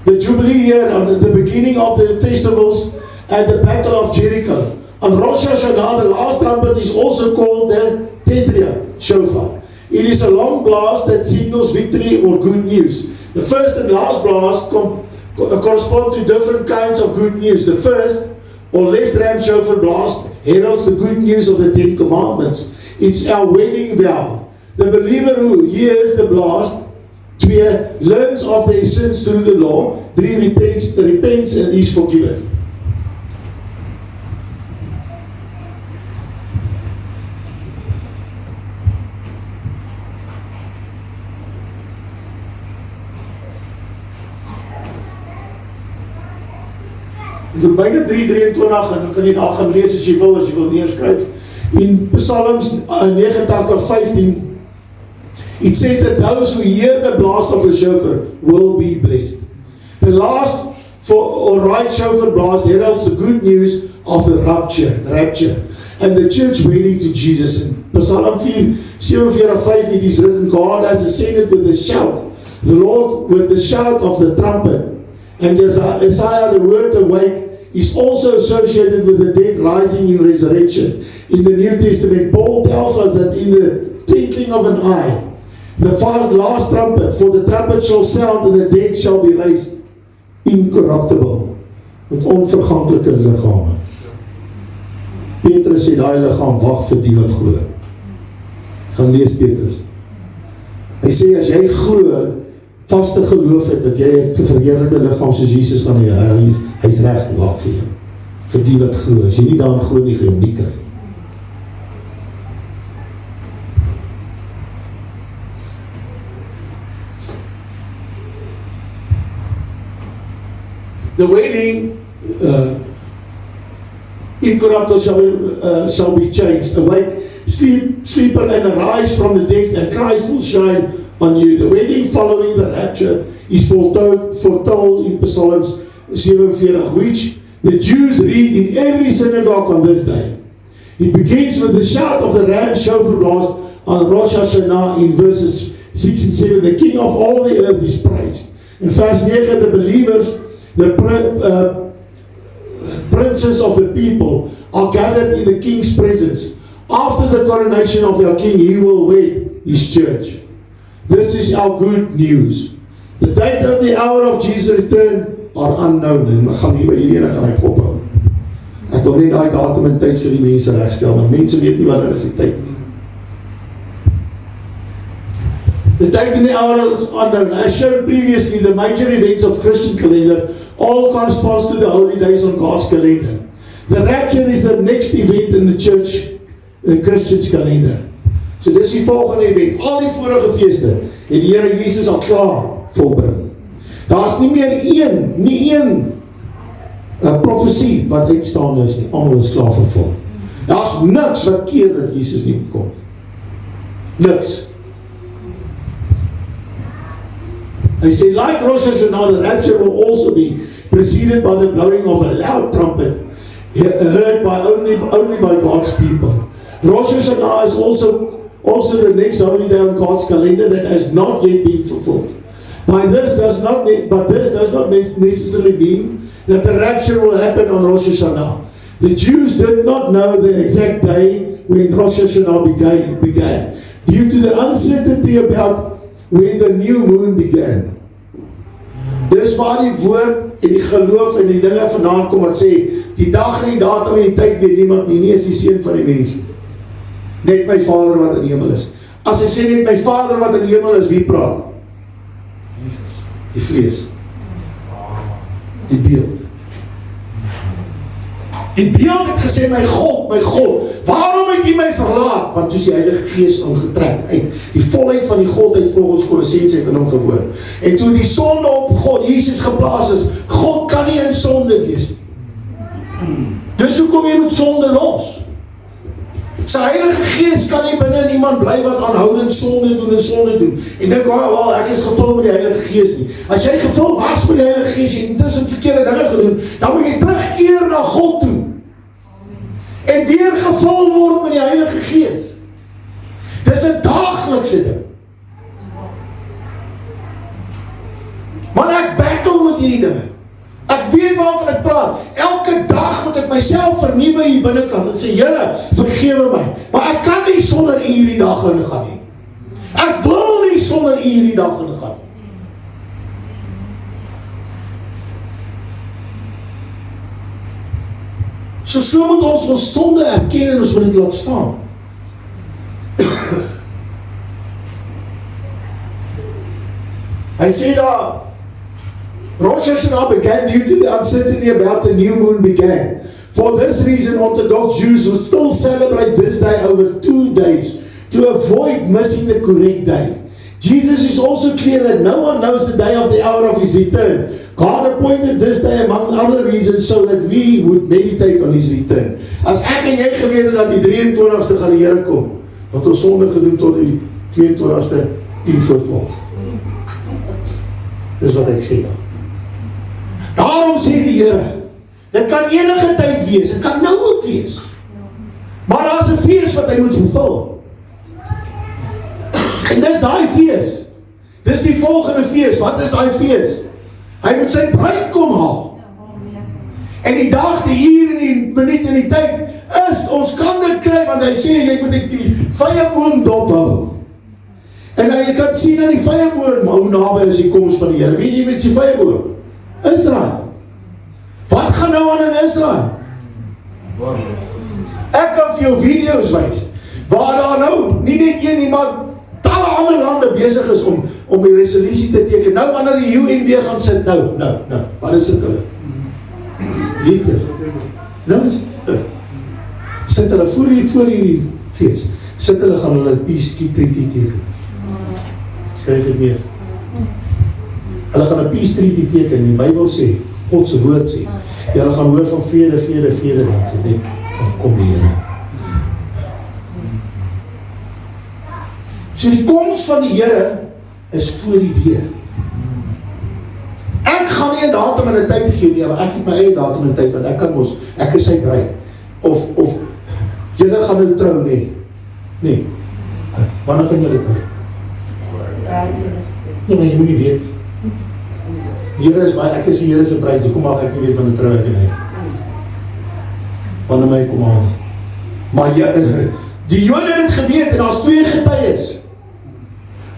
The Jubilee year, on the beginning of the festivals at the Battle of Jericho. On Rosh Hashanah, the last trumpet is also called the Tetriah shofar. It is a long blast that signals victory or good news. The first and last blast correspond to different kinds of good news. The first, or left ram shofar blast, heralds the good news of the 10 commandments. It's our wedding vow. The believer who hears the blast, 2, learns of their sins through the law, 3, repents and is forgiven. In byna 3:23 en kan jy daar gaan lees as jy wil neerskryf. In Psalms 89:15 it says that those who hear the blast of the shofar will be blessed. The last or right shofar blast heralds the good news of the rapture, and the church waiting to Jesus. In Psalm 47:5 it is written, God has ascended with a shout, the Lord with the shout of the trumpet. And Isaiah, the word awake, is also associated with the dead rising in resurrection. In the New Testament, Paul tells us that in the twinkling of an eye, the last trumpet, for the trumpet shall sound and the dead shall be raised incorruptible, met onverganklike liggame. Petrus sê daai liggaam wag vir die wat glo. Gaan lees Petrus. Hy sê as jy glo, vaste geloof het dat jy 'n verheerlikte liggaam soos Jesus gaan hê, hy's reg te wag vir jou. Vir die wat glo. As jy nie daarin glo nie, gaan jy nie kry. the wedding incorruptible shall be changed. Awake, sleeper, and arise from the dead, and Christ will shine on you. The wedding following the rapture is foretold in Psalms 47, which the Jews read in every synagogue on this day. It begins with the shout of the ram shofar blast on Rosh Hashanah in verses 6 and 7. The King of all the earth is praised. In verse 9, the believers, the princes of the people, are gathered in the King's presence. After the coronation of our King, he will wed his church. This is our good news. The date and the hour of Jesus' return are unknown. En ek gaan hier by hierdie ene gaan ek ophou. Ek wil net daai datum en tyd vir die mense regstel, want mense weet nie wanneer is die tyd nie. The date and the hour is unknown. As shown previously, the major events of Christian calendar all corresponds to the holy days on God's calendar. The rapture is the next event in the church, the Christian's calendar. So dis die volgende event. Al die vorige feeste het die Here Jesus al klaar volbring. Daar is nie meer een profesie wat uitstaande is nie. Almal is klaar vervul. Daar is niks wat keer dat Jesus nie kom. Niks. Hy sê, like Rosh Hashanah, the rapture will also be preceded by the blowing of a loud trumpet, heard by only by God's people. Rosh Hashanah is also the next holy day on God's calendar that has not yet been fulfilled. But this does not necessarily mean that the rapture will happen on Rosh Hashanah. The Jews did not know the exact day when Rosh Hashanah began, due to the uncertainty about when the new moon began. Dis waar die woord en die geloof en die dinge vandaan kom wat sê, die dag en die datum en die tyd weet niemand nie, is die seun van die mens. Net my Vader wat in die hemel is. As hy sê net my Vader wat in die hemel is, wie praat? Jesus. Die vlees. Die beeld. Die beeld het gesê, my God, waarom het jy my verlaat? Want toe is die Heilige Gees aangetrek uit. Die volheid van die Godheid volgens Kolossense het in hom gewoon. En toe die sonde op God, Jesus geplaas is, God kan nie in sonde wees nie. Dus hoekom jy moet sonde los? Sy Heilige Gees kan nie binne in iemand bly wat aanhoudend sonde doen. En dink, wel, ek is gevul met die Heilige Gees nie. As jy gevul was met die Heilige Gees en tussen verkeerde dinge gedoen, dan moet jy terugkeer na God toe. En weer gevul word met die Heilige Gees. Dis 'n daaglikse ding. Maar ek battle met hierdie dinge. Ek weet waarvan ek praat. Elke dag moet ek myself vernuwe hier binnekant en sê, Here, vergewe my. Maar ek kan nie sonder U hierdie dag ingaan nie. Ek wil nie sonder U hierdie dag ingaan nie. So moet ons sonde erken en ons moet dit laat staan. Hy sê daar, Rosh Hashanah began due to the uncertainty about the new moon began. For this reason, Orthodox Jews will still celebrate this day over 2 days to avoid missing the correct day. Jesus is also clear that no one knows the day of the hour of his return. God appointed this day among other reasons so that we would meditate on his return. As ek en jy geweet het dat die 23ste gaan die Here kom, wat ons sonde gedoen tot die 22ste 10 voor 12. Dis wat ek sê dan. Daarom sê die Here, dit kan enige tyd wees, dit kan nou ook wees. Maar daar is 'n fees wat hy moet vervul. En dis daai fees. Dis die volgende fees. Wat is daai fees? Hy moet sy bruid kom haal. En die dag, die uur en die minuut en die tyd is, ons kan dit kry, want hy sê, jy moet die vyeboom dophou. En jy kan sien aan die vyeboom, hoe naby is die koms van die Here. Weet jy wat is die vyeboom? Israel. Wat gaan nou aan in Israel? Ek kan vir jou video's wys, waar daar nou, nie net een nie, maar talle ander lande besig is om die resolusie te teken. Nou wanneer die UN weer gaan sit, wat is dit hulle? Weet jy? Nou is sit hulle voor hierdie fees, sit hulle gaan hulle peace treaty teken. Skryf dit meer. Hulle gaan 'n peace treaty teken, die Bybel sê, God se woord sê. Julle gaan hoor van vrede, vrede, vrede, mense, net kom die Here. So die koms van die Here is voor die deur. Ek gaan nie 'n datum en 'n tyd gee nie, maar ek het my eie datum en tyd, want ek is sy bruid. Of julle gaan nou trou, nee. Wanneer gaan julle trou? Nee, maar jy moet nie weet nie. Here is my, ek is die Here se bruid, hoekom mag ek nie weet van die trou ek nie? Wanneer my kom aan. Maar die Jode het geweet, en daar's 2 getuies.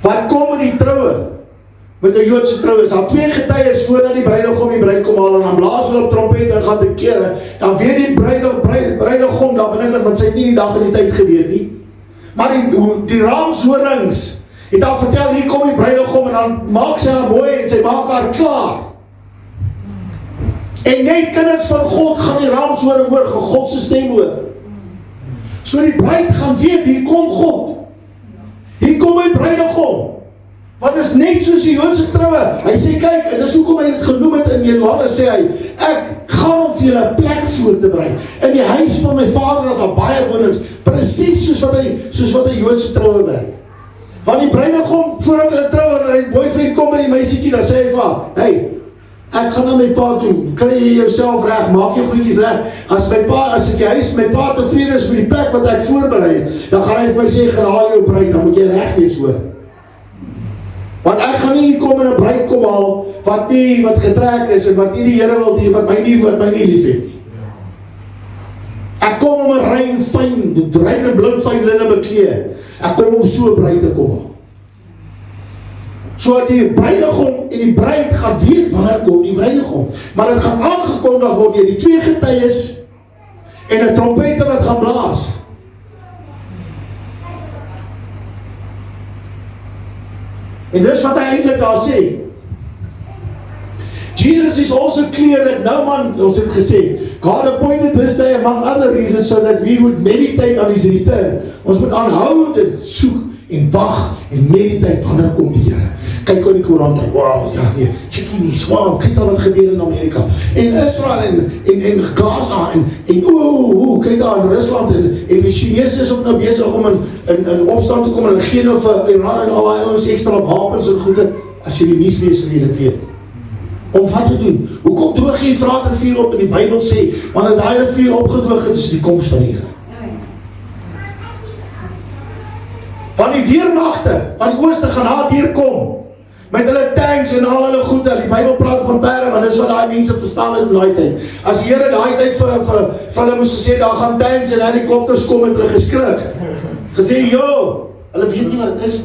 Wat kom in die troue? Met die Joodse troue is daar 2 getuies voordat die bruidegom die bruid kom haal, en dan blaas hulle op trompet en gaan te kere, dan weet die bruidegom daar binnenkant, want sy het nie die dag en die tyd geweet nie. Maar die raamshorings het al vertel, hier kom die bruidegom, en dan maak sy haar mooi, en sy maak haar klaar. En net kinders van God gaan die raamshoring hoor, gaan God se stem hoor. So die bruid gaan weet, hier kom God. Hier kom my bruidegom. Want is net soos die Joodse troue. Hy sê, kyk, en dis hoekom hy dit genoem het in Johannes, sê hy, ek gaan om vir julle 'n plek voor te berei. In die huis van my Vader is daar baie wonings, presies soos wat die Joodse troue werk. Want die bruidegom, voordat hulle trou, en die boyfriend kom by die meisiekie, dan sê hy vir haar, hey, ek gaan na my pa toe, kry jy jouself reg, maak jou goedjies reg, as ek die huis, my pa tevrede is met die plek wat ek voorberei, dan gaan hy vir my sê, gaan haal jou bruid, dan moet jy reg wees hoor. Want ek gaan nie hier kom en 'n bruid kom haal, wat getrek is, en wat nie die Here wil doen, wat my nie lief het nie. Ek kom om 'n rein en blink fyn linne beklee, ek kom om so 'n bruid te kom haal. So die bruidegom en die bruid gaan weet wanneer kom die bruidegom, maar dit gaan aangekondig word deur die 2 getuies en 'n trompette wat gaan blaas. En dis wat hy eintlik daar sê. Jesus is also clear that no man, ons het gesê, God appointed this day among other reasons so that we would meditate on his return. Ons moet aanhoudend soek en wag en meditate wanneer kom die Here. Kyk op die koerant, wow, ja nee, checkie nies, wow, kyk daar wat gebeur in Amerika, en Israel en Gaza, en kyk daar in Rusland, en die Chinese is ook nou bezig om in opstand te kom, en hulle gee nou vir Iran en al die ouens ekstra wapens en goede, as jy die nies lees en jy dit weet. Om wat te doen? Hoekom droog jy Vratrivier op in die Bybel sê, want het die rivier opgedroog het, is die komst van die Here. Van die weermagte van die ooste gaan daar deurkom met hulle tanks en al hulle goede. Die Bybel praat van perde, want dis wat daai mense verstaan het in daai tyd. As die Here daai tyd vir hulle moes gesê, daar gaan tanks en helikopters kom, het hulle geskrik. Gesê, yo, hulle weet nie wat dit is.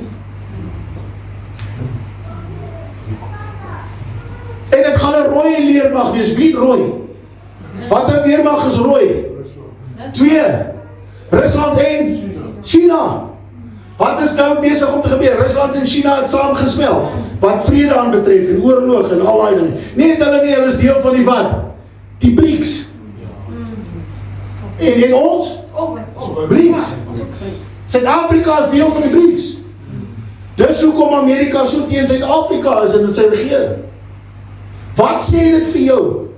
En dit gaan 'n rooi leermag wees. Wie rooi? Wat 'n weermag is rooi? 2. Rusland en China. Wat is nou besig om te gebeur? Rusland en China het saamgesmel, wat vrede aan betref, en oorlog en al die dinge. Net hulle nie, hulle is deel van die wat? Die BRICS. En ons? BRICS. Suid-Afrika is deel van die BRICS. Dis hoekom Amerika so teen Suid-Afrika is en met sy regering. Wat sê dit vir jou?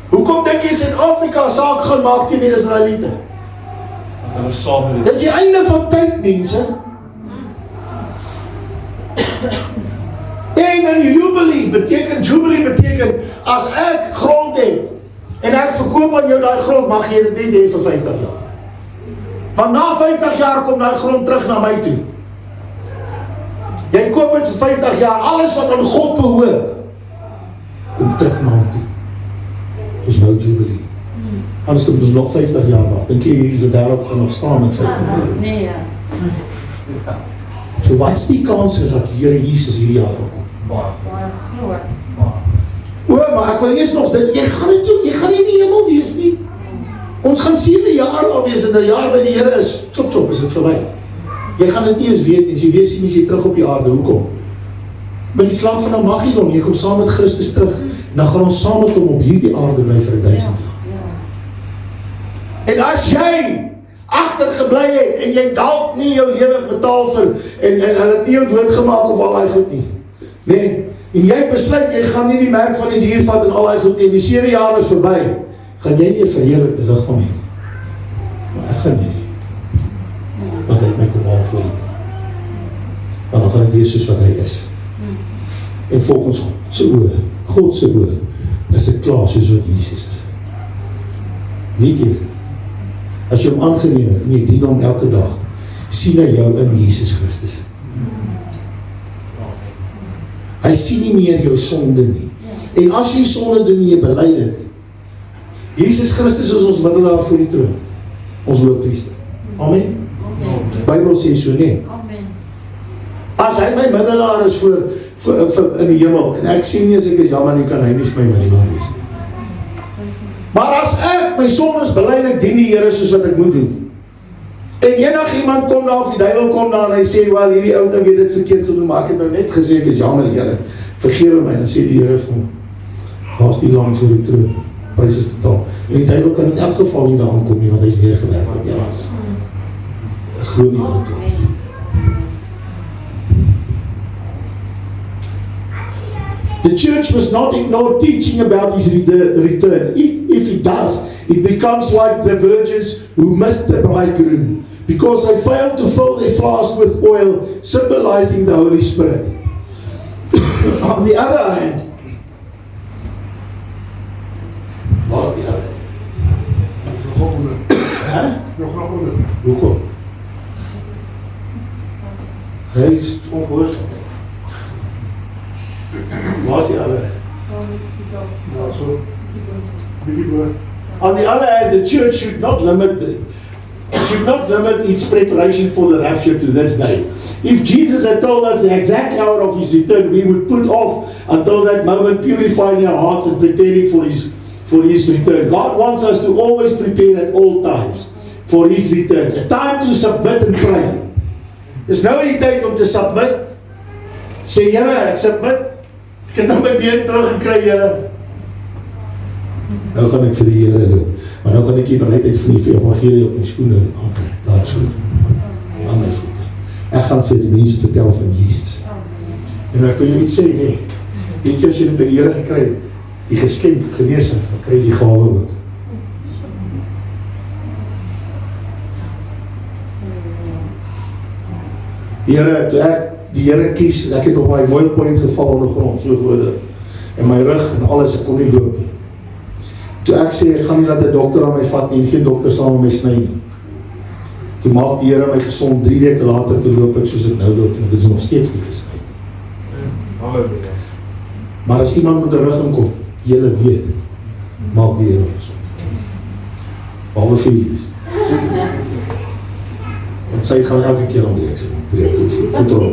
Hoekom dink jy Suid-Afrika saak gaan maak teen die Israeliete? Dit is die einde van tyd, mense. En een jubilee beteken, as ek grond het, en ek verkoop aan jou die grond, mag jy dit net hê vir 50 jaar. Want na 50 jaar kom die grond terug na my toe. Jy koop het vir 50 jaar, alles wat aan God behoort, kom terug na hom toe. Dis nou jubilee. Anders moet ons nog 50 jaar wacht. Dink jy die wêreld gaan nog staan met 50 jaar? Nee, ja. So wat is die kans dat die Here Jesus hierdie jaar kom? Maar ek wil eers nog dit, jy gaan nie in die hemel wees nie. Ons gaan 7 jaar al wees, en 'n jaar by die Here is, chop, is dit verby. Jy gaan dit nie eens weet, en jy weet sien as jy terug op die aarde, hoekom? By die slag van Armageddon, jy kom saam met Christus terug, dan gaan ons saam met hom op hierdie aarde bly vir 1000 jaar. En as jy agtergebly het, en jy dalk nie jou lewe betaal vir, en hulle het nie jou doodgemaak of al die goed nie, nee, en jy besluit, jy gaan nie die merk van die dier vat en al die goed, en die 7 jaar is verby, gaan jy nie verheerlik die liggaam hê. Maar ek gaan nie. Want hy het my kom aanvoer. Want dan gaan ek wees soos wat hy is. En volgens God se oë, is ek klaar soos wat Jesus is. Weet jy, as jy hom aangeneem het, en jy dien hom elke dag, sien hy jou in Jesus Christus. Hy sien nie meer jou sonde nie. En as jy sonde doen en jy bely dit, Jesus Christus is ons middelaar voor die troon, ons hoofpriester. Amen. Bybel sê so nie. As hy my middelaar is voor in die hemel, en ek sien nie as ek is jammer nie, kan hy nie vir my middelaar wees. Maar as ek my sondes bely en ek dien die Here soos wat ek moet doen, en enig iemand kom daar, of die duiwel kom daar, en hy sê, wel, hierdie ou ding het dit verkeerd gedoen, maar ek het nou net gesê, ek is jammer, Here, vergewe my, dan sê die Here vir hom, waar is die lam voor die troon, prys is betaal, en die duiwel kan in elk geval nie daar aankom nie, want hy is neergewerk op jou. Ek glo nie wat toe. The church was not ignored teaching about his return. If it does, it becomes like the virgins who missed the bridegroom, because they failed to fill their flask with oil, symbolizing the Holy Spirit. On the other hand, wat is die other hand? Hoekom? Hy is ongehoorsaam. Waar is die other hand? On the other hand, the church should not limit its preparation for the rapture to this day. If Jesus had told us the exact hour of his return, we would put off until that moment, purifying our hearts and preparing for his return. God wants us to always prepare at all times for his return. A time to submit and pray. Dis nou die tyd om te submit. Sê, Here, ek submit. Ek het nou my been teruggekry, Here. Nou gaan ek vir die Here loop. Maar nou gaan ek die bereidheid van die evangelie op my skoene aantrek. Daar is goed. Aan my voete. Ek gaan vir die mense vertel van Jesus. En ek wil jou iets sê, nee. Weet jy, as jy dit by die Here gekry, die geskenk, geneesing, dan kry jy die gawe ook. Die Here kies, ek het op my mooi point geval in die grond, so voor en my rug en alles, ek kon nie loop nie. Toe ek sê, ek gaan nie laat die dokter aan my vat nie, en geen dokter sal aan my sny nie. Toe maak die Here my gesond, 3 weke later te loop ek soos ek nou loop, en dit is nog steeds nie gesny. Halleluja. Maar as iemand met 'n rug inkom, julle weet, maak die Here gesond. Behalwe vir julle. Want sy gaan elke keer aan breek, voetrol.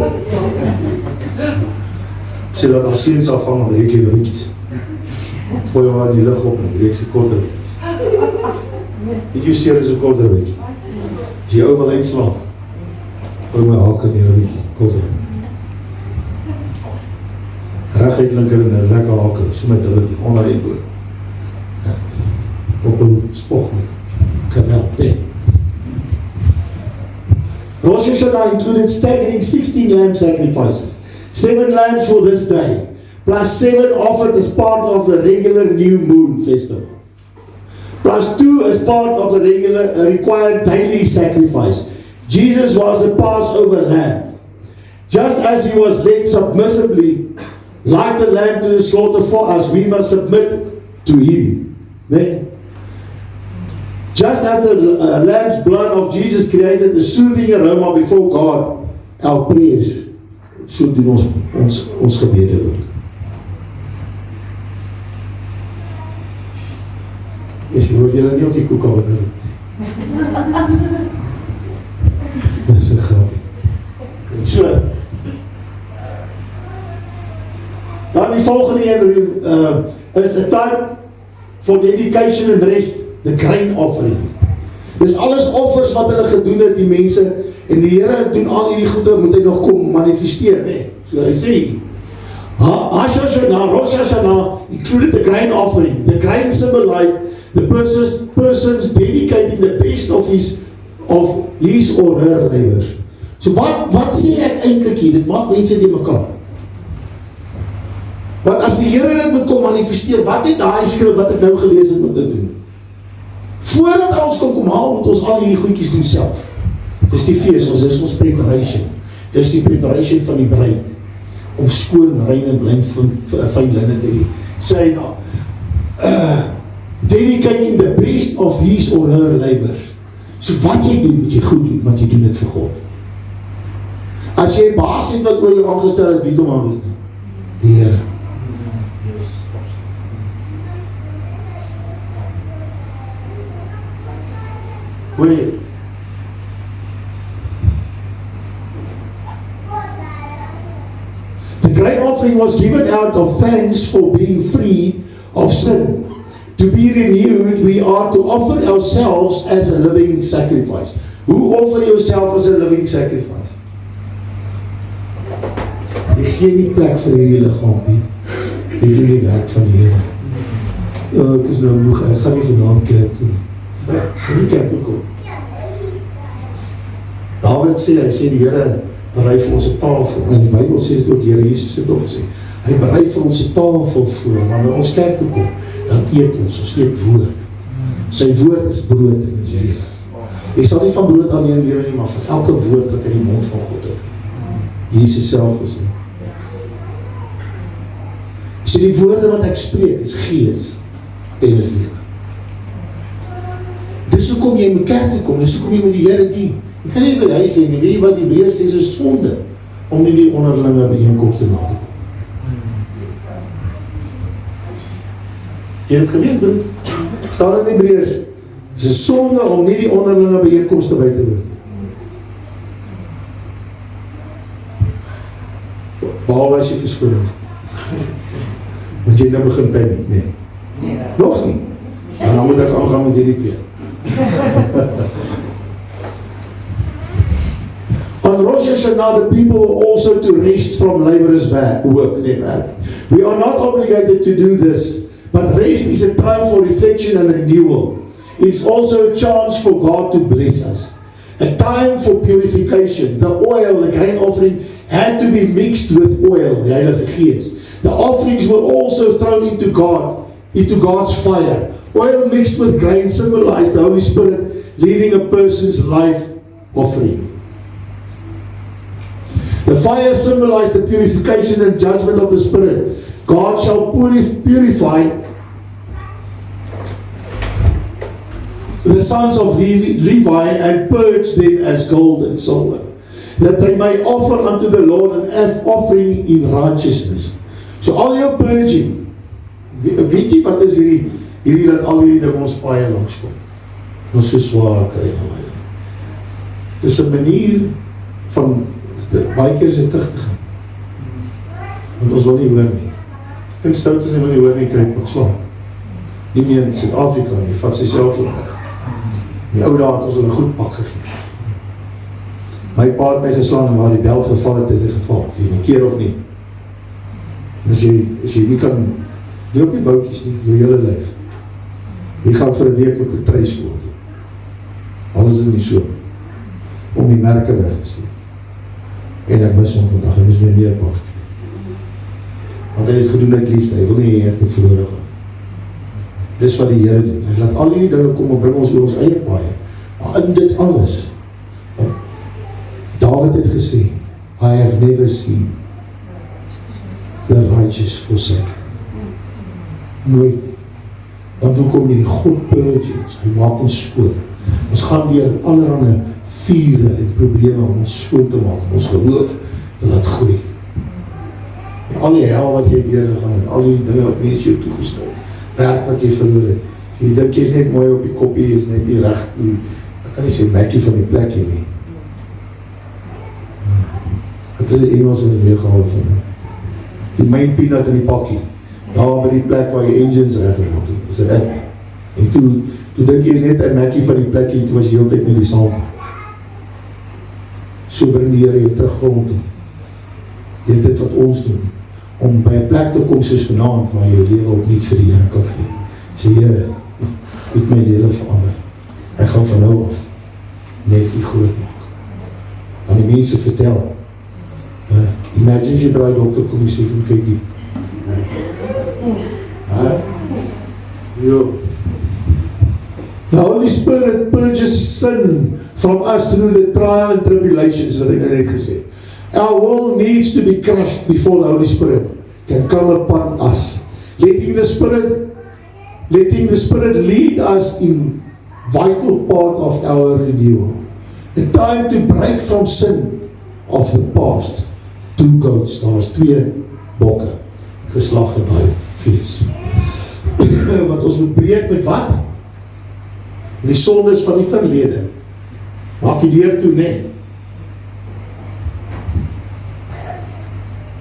Sê dat as seens afvang, dan breek jy roetjies. Gooi hom aan die lig op en breek sy korterwetjies. Weet jy hoe seer is 'n korterwetjie? As jy ou wil uitslaan, gooi my haak in die roetjie, korterwetjie. Reguit linker en 'n lekker haak, so met hulle onder die boot. Op 'n spog met geweld, nee. Rosh Hashanah included staggering 16 lamb sacrifices, 7 lambs for this day, plus 7 offered as part of the regular new moon festival, plus 2 as part of the regular required daily sacrifice. Jesus was the Passover lamb. Just as he was led submissively, like the lamb to the slaughter for us, we must submit to him. There. Just as the lamb's blood of Jesus created a soothing aroma before God, our prayers should doen ons gebede ook. Jy hoor julle nie ook die koek al nou. Dit is 'n grap. So. Dan die volgende een is a time for dedication and rest. The grain offering. Dis alles offers wat hulle gedoen het, die mense, en die Here doen al hierdie goede, moet hy nog kom manifesteer, nee. So hy sê, Rosh Hashanah included the grain offering. The grain symbolized the person's dedicating the best of his or her labors. So wat sê ek eintlik hier? Dit maak mense die mekaar. Want as die Here dit moet kom manifesteer, wat het daai skrif wat ek nou gelees het moet dit doen? Voordat ons kom haal, moet ons al hierdie goedjies doen self. Dis die fees, dis ons preparation. Dis die preparation van die bruid, om skoon, rein en blyn fyn linne te hê. Sê hy daar, dedicating the best of his or her labors. So wat jy doen, moet jy goed doen, want jy doen dit vir God. As jy 'n baas het wat oor jou aangestel het, wie het hom aangestel? Die Here. Hoor jy? The grain offering was given out of thanks for being free of sin. To be renewed, we are to offer ourselves as a living sacrifice. Who offer yourself as a living sacrifice? Jy gee nie plek vir hierdie liggaam nie. Jy doen die werk van die Here. Ek is nou moeg, ek gaan nie vanaand kerk toe nie. Nie kerk toe kom. David sê, hy sê die Here berei vir ons 'n tafel. En die Bybel sê dit ook, die Here Jesus het ook gesê, hy berei vir ons 'n tafel voor, wanneer ons kerk toe kom, dan eet ons eet woord. Sy woord is brood en is lewe. Jy sal nie van brood alleen lewe nie, maar van elke woord wat in die mond van God het. Jesus self is nie. So die woorde wat ek spreek is gees en is lewe. Dis hoekom jy moet kerk toe kom, dis hoekom jy moet die Here dien. Jy kan nie by die huis lê nie, weet jy wat die Hebreërs sê, is sonde om nie die onderlinge byeenkomste na te kom. Jy het geweet, broer? Staan in die Hebreërs, is 'n sonde om nie die onderlinge byeenkomste by te woon. Behalwe as jy verskoon het. Want jy nou begin paniek, nee. Nog nie. En dan moet ek aangaan met hierdie preek. On Rosh Hashanah, the people were also to rest from laborers' work. We are not obligated to do this, but rest is a time for reflection and renewal. It's also a chance for God to bless us. A time for purification. The oil, the grain offering, had to be mixed with oil, the Heilige Gees. The offerings were also thrown into God's fire. Oil mixed with grain symbolized the Holy Spirit leading a person's life offering. The fire symbolized the purification and judgment of the Spirit. God shall purify the sons of Levi and purge them as gold and silver, that they may offer unto the Lord an offering in righteousness. So al jou purging, weet jy wat is hierdie dat al hierdie ding ons paie langs kom? Ons so swaar kry. Dis 'n manier van, baie keer is dit tigtig. Want ons wil nie hoor nie. En stout as jy wil nie hoor nie, kry ek slaap. Nie meer in Suid-Afrika nie, vat sy selfoon weg. Die ou dae het ons 'n goed pak gegee. My pa het my geslaan en waar die bel geval het hy geval, of jy nie keer of nie. As jy nie kan, nie op die boutjies nie, jou hele lyf. Jy gaan vir 'n week met 'n treiskool. Alles is nie so, om die merke weg te sien. En ek mis hom vandag, hy moes my meer pak. Want hy het gedoen uit liefde, hy wil nie ek moet verloren gaan. Dis wat die Here doen, hy laat al die dinge kom en bring ons oor ons eie paaie. Maar in dit alles, David het gesê, I have never seen the righteous forsaken. Nooit. Want hoekom nie? God purge ons, hy maak ons skoon. Ons gaan deur allerhande vure en probleme om ons skoon te maak, om ons geloof te laat groei. En al die hel wat jy deurgegaan het, al die dinge wat mense jou toegesnou, werk wat jy verloor het, jy dink jy is net mooi op die koppie, jy is net nie recht, ek kan nie sê Mackie van die plek hier nie. Het is die Engels in die weergehaal van die main peanut in die pakkie, daar by die plek waar jy engines recht gemaakt het, dis ek. En toe dink jy is net een Mackie van die plek en toe was jy heel tyd met die saam. So bring die Here jou terug grond toe. Dit wat ons doen, om by 'n plek te kom soos vanaand, waar jou lewe ook niet vir die Here kan gee. Sê Here, het my lewe verander. Ek gaan van nou af net die groot maak. Aan die mense vertel. Imagine jy by die dokter kom en sê van kyk die The Holy Spirit purges sin from us through the trial and tribulations, wat ek nou net gesê. Our will needs to be crushed before the Holy Spirit can come upon us. Letting the Spirit lead us in vital part of our renewal. A time to break from sin of the past. 2 goats, daar was 2 bokke geslag in daai fees. Wat ons moet breek met wat? Die sondes van die verlede. Maak die deur toe, nee.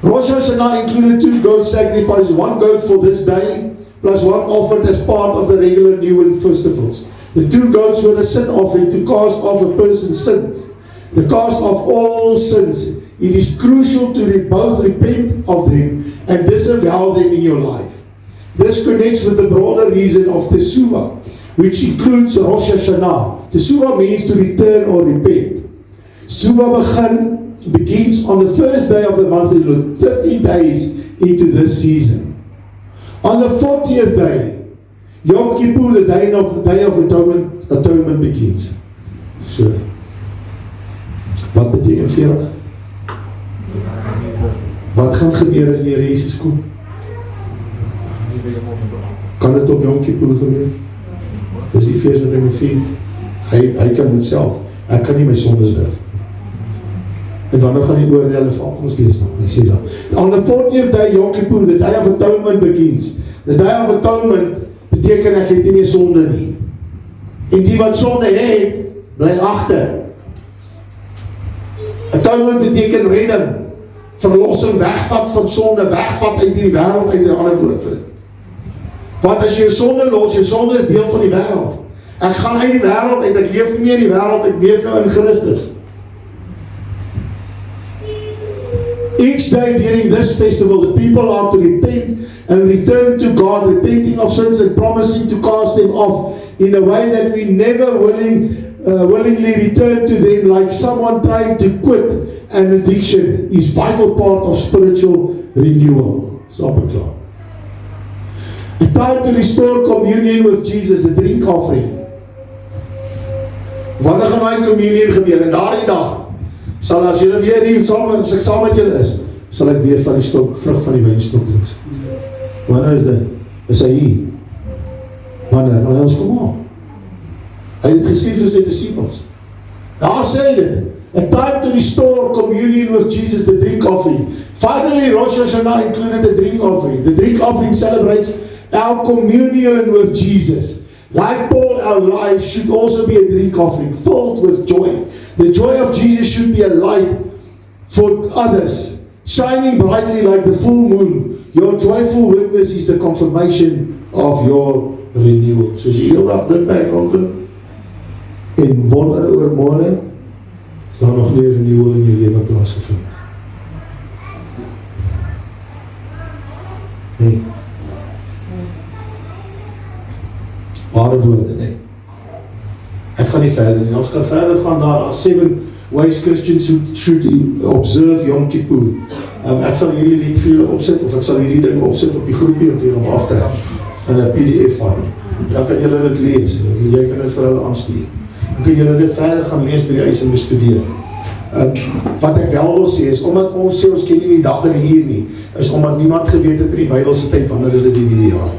Rosh Hashanah included 2 goat sacrifices, 1 goat for this day, plus 1 offered as part of the regular New Moon festivals. The 2 goats were the sin offering to cast off a person's sins. The cast of all sins. It is crucial to both repent of them and disavow them in your life. This connects with the broader reason of Teshuvah, which includes Rosh Hashanah. Teshuvah means to return or repent. Teshuvah begins on the first day of the month, 13 days into this season. On the 40th day, Yom Kippur, the day of atonement begins. So, wat beteken 40? Wat gaan gebeur as die Here Jesus kom? Kan dit op Yom Kippur gebeur? Dis die fees wat ek moet vier. Hy kan dit self. Ek kan nie my sondes weg. En wanneer gaan die oordele val? Kom ons lees dan. Hy sê dan. On the 40th day, Yom Kippur, the day of atonement begins. The day of atonement beteken ek het nie meer sonde nie. En die wat sonde het, bly agter. Atonement beteken redding. Verlossing, wegvat van sonde, wegvat uit die wêreld, uit die ander woord vir dit. Want as jy sonde los, jy sonde is deel van die wêreld. Ek gaan uit die wêreld uit, ek leef nie meer in die wêreld, ek leef nou in Christus. Each day during this festival, the people are to repent and return to God, repenting of sins and promising to cast them off in a way that we never willingly return to them, like someone trying to quit an addiction is vital part of spiritual renewal. Stop it, klaar. A time to restore communion with Jesus, the drink offering. Wanneer gaan die communion gebeur? En daardie dag, sal as julle weer hier as ek saam met julle is, sal ek weer van die vrug van die wynstok drink. Wanneer is dit? Is hy hier? Wanneer ons kom aan? Hy het gesê vir sy disciples. Daar sê dit. A time to restore communion with Jesus, the drink offering. Finally, Rosh Hashanah included the drink offering. The drink offering celebrates our communion with Jesus. Like Paul, our life should also be a drink offering, filled with joy. The joy of Jesus should be a light for others, shining brightly like the full moon. Your joyful witness is the confirmation of your renewal. So as jy heel dag dit by rondloop en wonder oor môre, is daar nog nie renewal in jou lewe plaasgevind. Nee. Ware woorde, nee. Ek gaan nie verder nie. Ons kan verder gaan daar 7 ways Christians should observe Yom Kippur. Ek sal hierdie link vir julle opsit, of ek sal hierdie ding opsit op die groepie om hier om af te trek in 'n PDF file. Dan kan julle dit lees. Jy kan dit vir hulle aanstuur. Dan kan julle dit verder gaan lees by die huis en bestudeer. Wat ek wel wil sê is, omdat ons sê ons ken nie die dag en die uur nie, is omdat niemand geweet het in die Bybelse tyd wanneer is dit die nuwe jaar.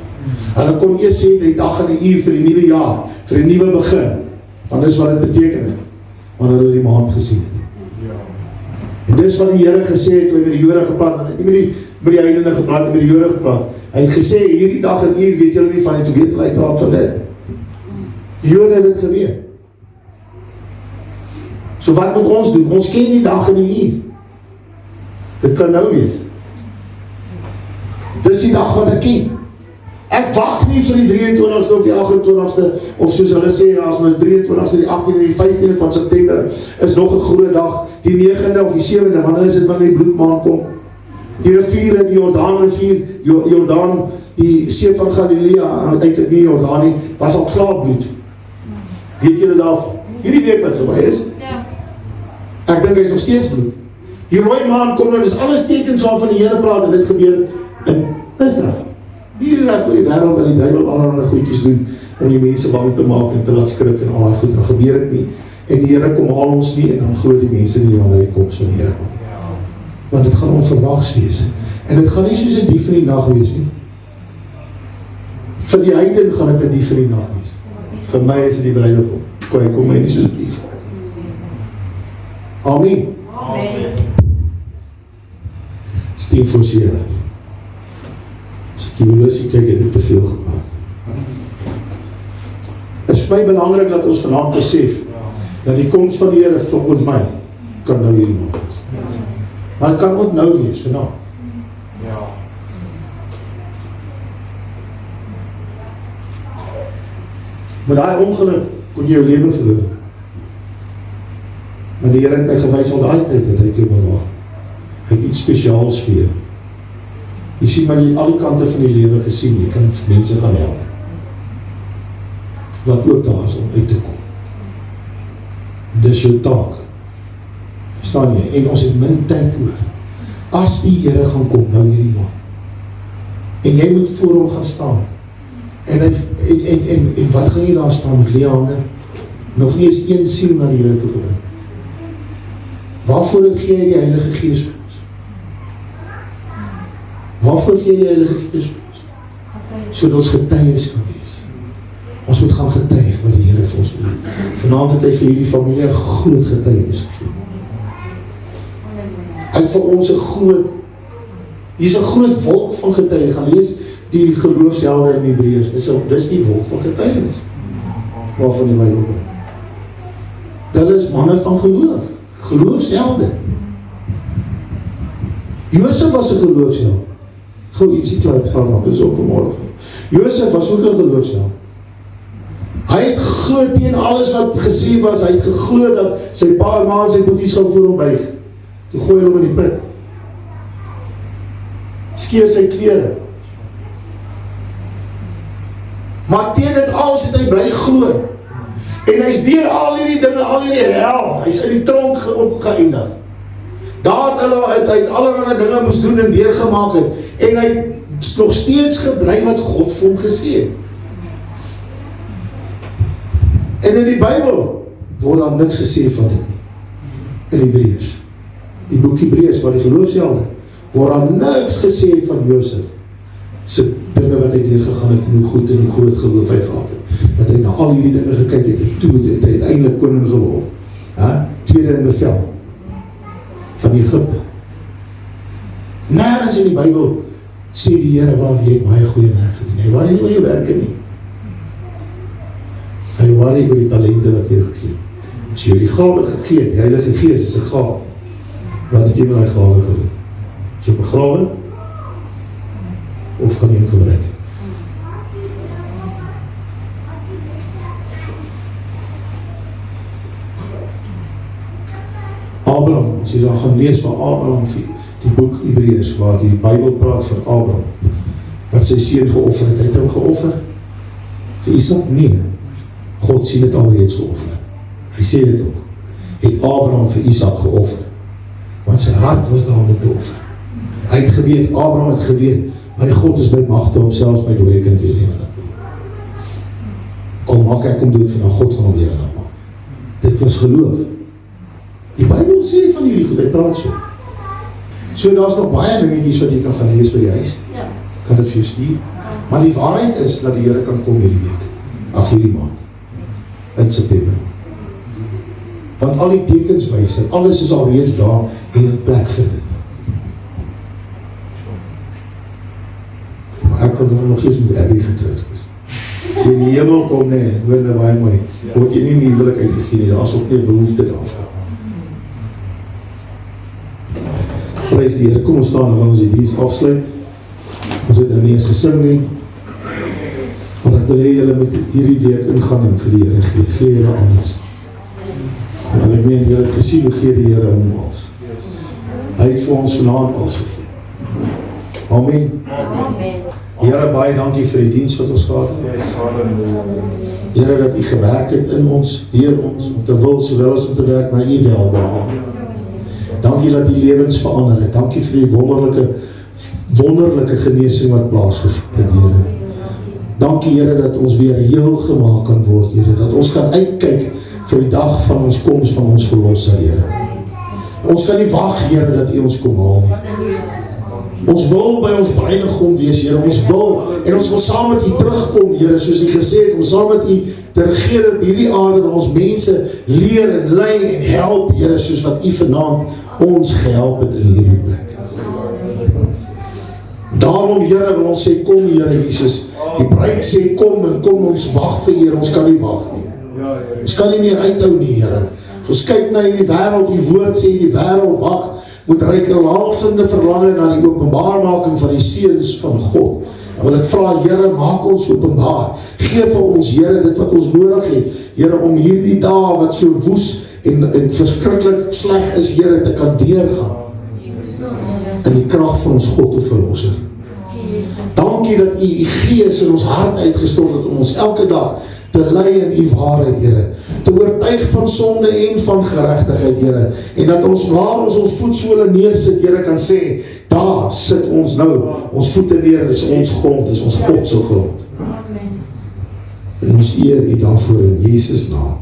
Hulle kon eers sê die dag en die uur vir die nuwe jaar, vir die nuwe begin. Want dis wat dit beteken het, wanneer hulle die maand gesien het. En dis wat die Here gesê het, toe hy met die Jode gepraat, en hy het nie met die heidene gepraat, en met die Jode gepraat. Hy het gesê, hierdie dag en uur weet julle nie van, en toe weet hulle, hy praat van dit. Die Jode het dit geweet. So wat moet ons doen? Ons ken die dag en die uur. Dit kan nou wees. Dis die dag wat ek ken. Ek wacht nie vir die 23ste of die 28ste, of soos hulle sê, as my 23ste, die 18e en die 15e van September, is nog 'n groot dag, die 9de of die 7de, wanneer is dit wanneer die bloedmaan kom? Die riviere, die Jordaanrivier, Jordaan, die see van Galilea, uit nie Jordaan nie, was al klaar bloed. Weet julle daarvan? Hierdie week wat so baie is? Ja. Ek dink hy is nog steeds bloed. Die rooi maan kom nou, dis alles tekens waarvan die Here praat, en dit gebeur in Israel. Nie reg oor die wêreld dat die duiwel allerlei goedjies doen om die mense bang te maak en te laat skrik en al daai goed, dan gebeur dit nie. En die Here kom haal ons nie en dan glo die mense nie wanneer die koms van die Here kom. Want dit gaan onverwags wees. En dit gaan nie soos 'n dief in die nag wees nie. Vir die heiden gaan dit 'n dief in die nag wees. Vir my is dit die bruidegom. Kom my nie soos 'n dief. Amen. Amen. 10:07. As ek die horlosie kyk, het ek te veel gepraat. Het is vir my belangrik dat ons vanaand besef dat die koms van die Here volgens my kan nou hierdie maand wees. Maar het kan ook nou wees vanaand. Ja. Met daai ongeluk kon jy jou lewe verloor. Maar die Here het my gewys al daai tyd dat hy jou bewaar. Hy het iets spesiaals vir jou. Jy sien maar jy al die kante van die lewe gesien, jy kan mense gaan help. Wat ook daar is om uit te kom. Dis jou taak. Verstaan jy? En ons het min tyd oor. As die Here gaan kom nou hierdie maand. En jy moet voor hom gaan staan. En wat gaan jy daar staan met leë hande? Nog nie eens een siel na die Here toe gebring. Waarvoor gee jy die Heilige Gees vir ons? Waarvoor gee jy die Heilige Gees vir ons? Sodat ons getuies kan wees. Ons moet gaan getuig wat die Here vir ons doen. Vanaand het hy vir hierdie familie 'n groot getuienis gegee. Hy het vir ons 'n groot, hier's 'n groot wolk van getuie. Gaan lees die geloofshelde in Hebreërs. Dis die wolk van getuienis. Waarvan die Bybel praat. Hulle is manne van geloof. Geloofshelde. Josef was 'n geloofsheld. Gou ietsie klaar gaan maak, dis ook vanmôre. Josef was ook 'n geloofsheld. Hy het geglo teen alles wat gesê was, hy het geglo dat sy pa en ma en sy boeties gaan voor hom buig. Toe gooi hom in die put. Skeer sy klere. Maar teen dit alles het hy bly glo. En hy's deur al hierdie dinge, al hierdie hel, hy's in die tronk opgeëindig. Daar het hy allerlei dinge moes doen en deurgemaak het. En hy is nog steeds gebly wat God vir hom gesê het. En in die Bybel word daar niks gesê van dit nie. In Hebreërs. Die boek Hebreërs waar die geloofshelde, word daar niks gesê van Josef se dinge wat hy deurgegaan het en hoe goed en hoe groot geloof hy gehad het. Dat hy na al hierdie dinge gekyk het en toe het hy uiteindelik koning geword. Tweede in bevel van Egypte. Nergens in die Bybel sê die Here waar jy baie goeie werk gedoen. Hy waar nie oor jou werke nie. Hy waar nie oor die talente wat jy gegee het. As jy die gawe gegee het, die Heilige Gees is 'n gawe. Wat het jy met die gawe gedoen? Is jy begrawe? Of gaan jy gebruik? Abraham, as jy dan gaan lees van Abraham, die boek Hebreërs, waar die Bybel praat van Abraham, wat sy seun geoffer het, het hom geoffer? Vir Isak? Nee. God sien het alreeds geoffer. Hy sê dit ook. Het Abraham vir Isak geoffer. Want sy hart was daar om te offer. Hy het geweet, Abraham het geweet, my God is by magte om selfs my dooie kind weer lewe. Kom, maak ek om dood van God van hom lewe. Dit was geloof. Die Bybel sê van hierdie goed, hy praat so. So daar's nog baie dingetjies wat jy kan gaan lees by die huis. Ja. Kan dit vir jou stuur. Maar die waarheid is dat die Here kan kom hierdie week. Hierdie maand. In September. Want al die tekens wys dat alles is alreeds daar en in plek vir dit. Maar ek wil nog eens met Abby getrouwd wees. As jy in die hemel kom, nee, hoor nou baie mooi, word jy nie in die huwelik uitgegee nie, daar is ook nie behoefte daarvan. Prys die Here, kom ons staan en gaan ons die diens afsluit. Ons het nou nie eens gesing nie, maar ek wil hê julle met hierdie week ingaan en vir die Here gee julle anders. Want ek meen, julle het gesien hoe gee die Here om ons. Hy het vir ons vanaand alles gegee. Amen. Amen. Here, baie dankie vir die diens wat ons gehad het. Here, dat U gewerk het in ons, deur ons, om te wil, sowel as om te werk, maar U welbehaag. Dankie dat die lewens verander het. Dankie vir die wonderlike wonderlike genesing wat plaasgevind het, Here. Dankie, Here, dat ons weer heel gemaak kan word, Here, dat ons kan uitkyk vir die dag van ons koms van ons verlosser, Here. Ons kan nie wag, Here, dat U ons kom haal nie. Ons wil by ons bruidegom wees, Here, ons wil, en ons wil saam met U terugkom, Here, soos U gesê het, om saam met U te regeer op hierdie aarde, dat ons mense leer en lei en help, Here, soos wat U vanaand ons gehelp het in hierdie plek. Daarom, Here, wil ons sê, kom, Here Jesus, die bruid sê, kom, en kom, ons wag vir Here, ons kan nie wag nie. Ons kan nie meer uithou nie, Here. Ons kyk na hierdie wêreld, die woord sê, die wêreld wag, moet reikhalsende verlange na die openbaarmaking van die seuns van God. En wil ek vra, Here, maak ons openbaar. Geef vir ons, Here, dit wat ons nodig het, Here, om hierdie dae wat so woes en verskriklik sleg is, Here, te kan deurgaan. In die krag van ons God te verlosser. Dankie dat U Gees in ons hart uitgestort het om ons elke dag te lei in U waarheid, Here. Te oortuig van sonde en van geregtigheid, Here. En dat ons waar ons voetsole neersit, Here, kan sê, daar sit ons nou. Ons voete neer, dis ons grond, dis ons Godse grond. En ons eer U daarvoor in Jesus naam.